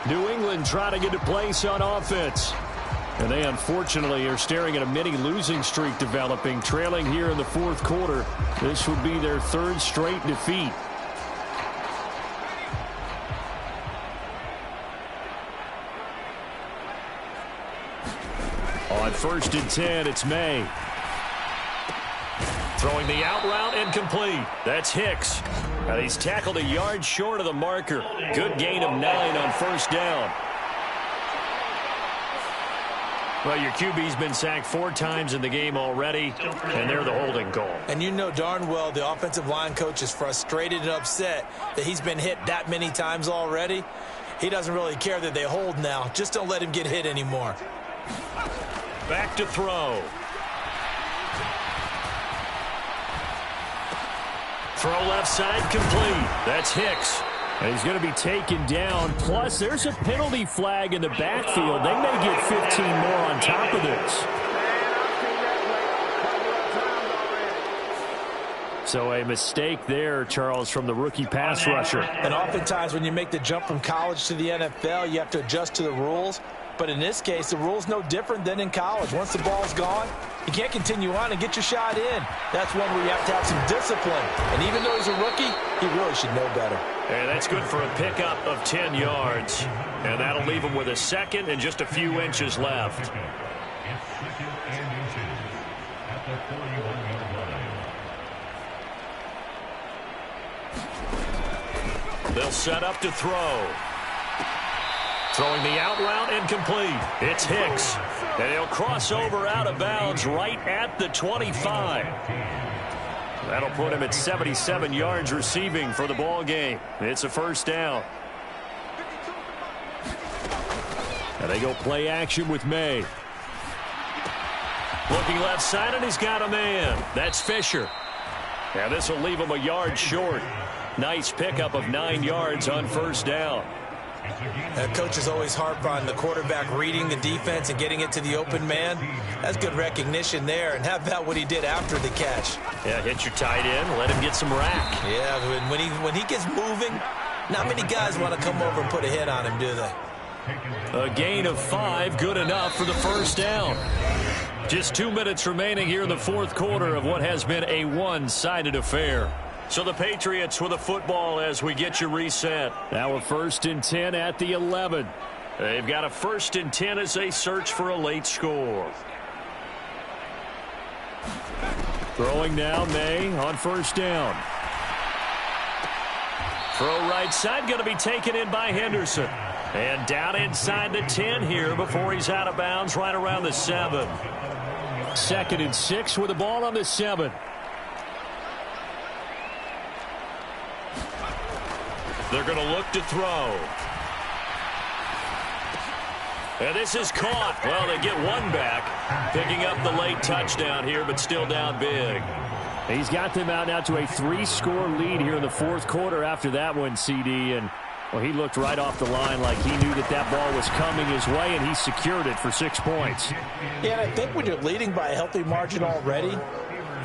New England trying to get a place on offense. And they, unfortunately, are staring at a mini losing streak developing, trailing here in the 4th quarter. This would be their 3rd straight defeat. On 1st and 10, it's May. Throwing the out route incomplete. That's Hicks. And he's tackled a yard short of the marker. Good gain of 9 on first down. Well, your QB's been sacked 4 times in the game already, and they're the holding call. And you know darn well the offensive line coach is frustrated and upset that he's been hit that many times already. He doesn't really care that they hold now. Just don't let him get hit anymore. Back to throw. Throw left side complete. That's Hicks. And he's going to be taken down. Plus, there's a penalty flag in the backfield. They may get 15 more on top of this. So a mistake there, Charles, from the rookie pass rusher. And oftentimes when you make the jump from college to the NFL, you have to adjust to the rules. But in this case, the rule's no different than in college. Once the ball's gone, you can't continue on and get your shot in. That's one where you have to have some discipline. And even though he's a rookie, he really should know better. And that's good for a pickup of 10 yards. And that'll leave him with a second and just a few inches left. They'll set up to throw. Throwing the out route incomplete. It's Hicks. And he'll cross over out of bounds right at the 25. That'll put him at 77 yards receiving for the ball game. It's a first down. And they go play action with May. Looking left side, and he's got a man. That's Fisher. And this will leave him a yard short. Nice pickup of 9 yards on first down. Coaches always harp on the quarterback reading the defense and getting it to the open man. That's good recognition there. And how about what he did after the catch? Yeah, hit your tight end, let him get some rack. Yeah, when he gets moving, not many guys want to come over and put a hit on him, do they? A gain of 5, good enough for the first down. Just 2 minutes remaining here in the fourth quarter of what has been a one-sided affair. So the Patriots with a football as we get you reset. Now a 1st and 10 at the 11. They've got a 1st and 10 as they search for a late score. Throwing now, May on first down. Throw right side, going to be taken in by Henderson. And down inside the 10 here before he's out of bounds right around the 7. 2nd and 6 with the ball on the 7. They're going to look to throw. And this is caught. Well, they get one back. Picking up the late touchdown here, but still down big. He's got them out now to a 3-score lead here in the fourth quarter after that one, CD. And, well, he looked right off the line like he knew that that ball was coming his way, and he secured it for 6 points. Yeah, and I think when you're leading by a healthy margin already,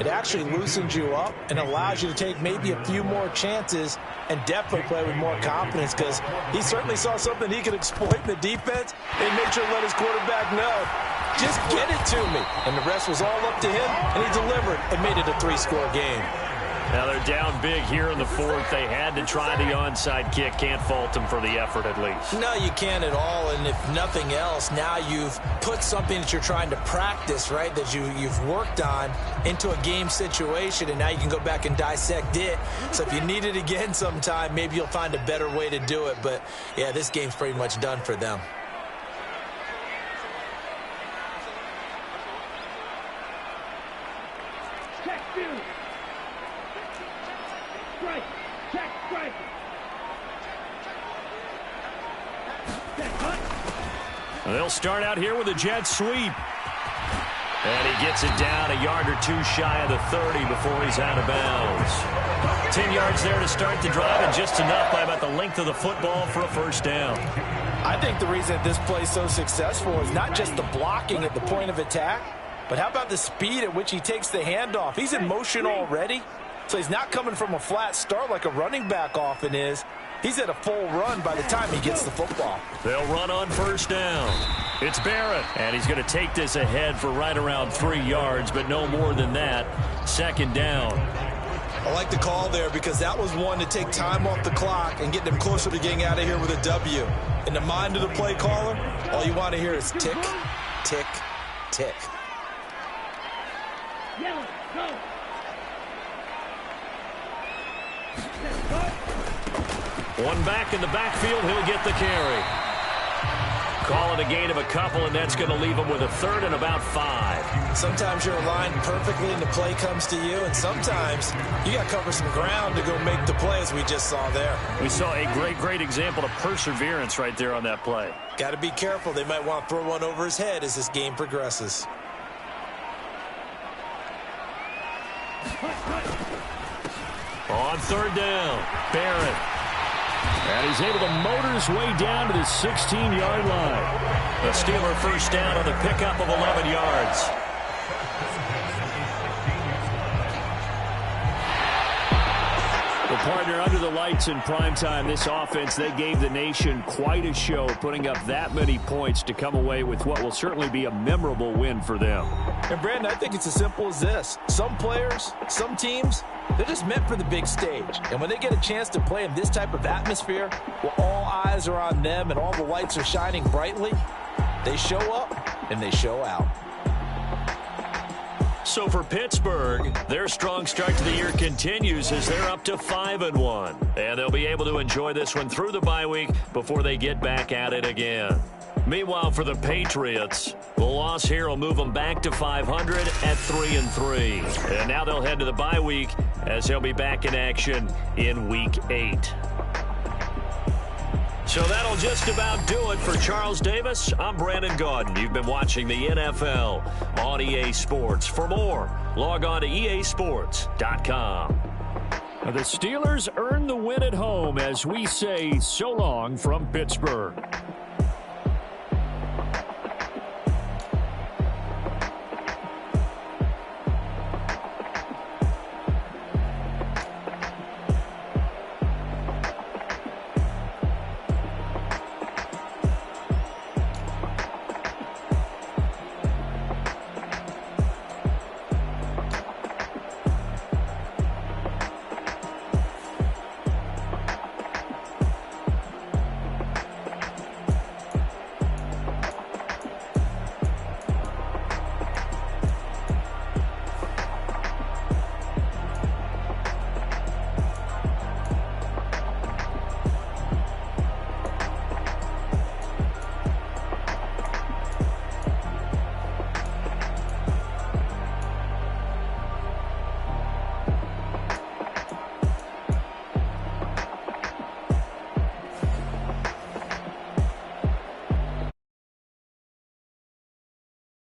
it actually loosens you up and allows you to take maybe a few more chances and definitely play with more confidence, because he certainly saw something he could exploit in the defense and make sure to let his quarterback know, just get it to me. And the rest was all up to him, and he delivered and made it a 3-score game. Now they're down big here in the fourth. They had to try the onside kick. Can't fault them for the effort at least. No, you can't at all. And if nothing else, now you've put something that you're trying to practice, right, that you've worked on into a game situation, and now you can go back and dissect it. So if you need it again sometime, maybe you'll find a better way to do it. But, yeah, this game's pretty much done for them. They'll start out here with a jet sweep. And he gets it down a yard or two shy of the 30 before he's out of bounds. 10 yards there to start the drive, and just enough by about the length of the football for a first down. I think the reason that this play is so successful is not just the blocking at the point of attack, but how about the speed at which he takes the handoff? He's in motion already, so he's not coming from a flat start like a running back often is. He's at a full run by the time he gets the football. They'll run on first down. It's Barrett, and he's going to take this ahead for right around 3 yards, but no more than that. 2nd down. I like the call there because that was one to take time off the clock and get them closer to getting out of here with a W. In the mind of the play caller, all you want to hear is tick, tick, tick. Yellow, go. One back in the backfield, he'll get the carry. Call it a gain of a couple, and that's going to leave him with a 3rd and about 5. Sometimes you're aligned perfectly and the play comes to you, and sometimes you got to cover some ground to go make the play, as we just saw there. We saw a great example of perseverance right there on that play. Got to be careful. They might want to throw one over his head as this game progresses. On 3rd down, Barrett. And he's able to motor his way down to the 16-yard line. The Steeler first down on the pickup of 11 yards. The partner, under the lights in primetime, this offense, they gave the nation quite a show, putting up that many points to come away with what will certainly be a memorable win for them. And, Brandon, I think it's as simple as this. Some players, some teams, they're just meant for the big stage. And when they get a chance to play in this type of atmosphere, where all eyes are on them and all the lights are shining brightly, they show up and they show out. So for Pittsburgh, their strong start to the year continues as they're up to 5-1. And they'll be able to enjoy this one through the bye week before they get back at it again. Meanwhile, for the Patriots, the loss here will move them back to 500 at 3-3. And now they'll head to the bye week as they'll be back in action in Week 8. So that'll just about do it for Charles Davis. I'm Brandon Gaudin. You've been watching the NFL on EA Sports. For more, log on to easports.com. The Steelers earn the win at home as we say so long from Pittsburgh.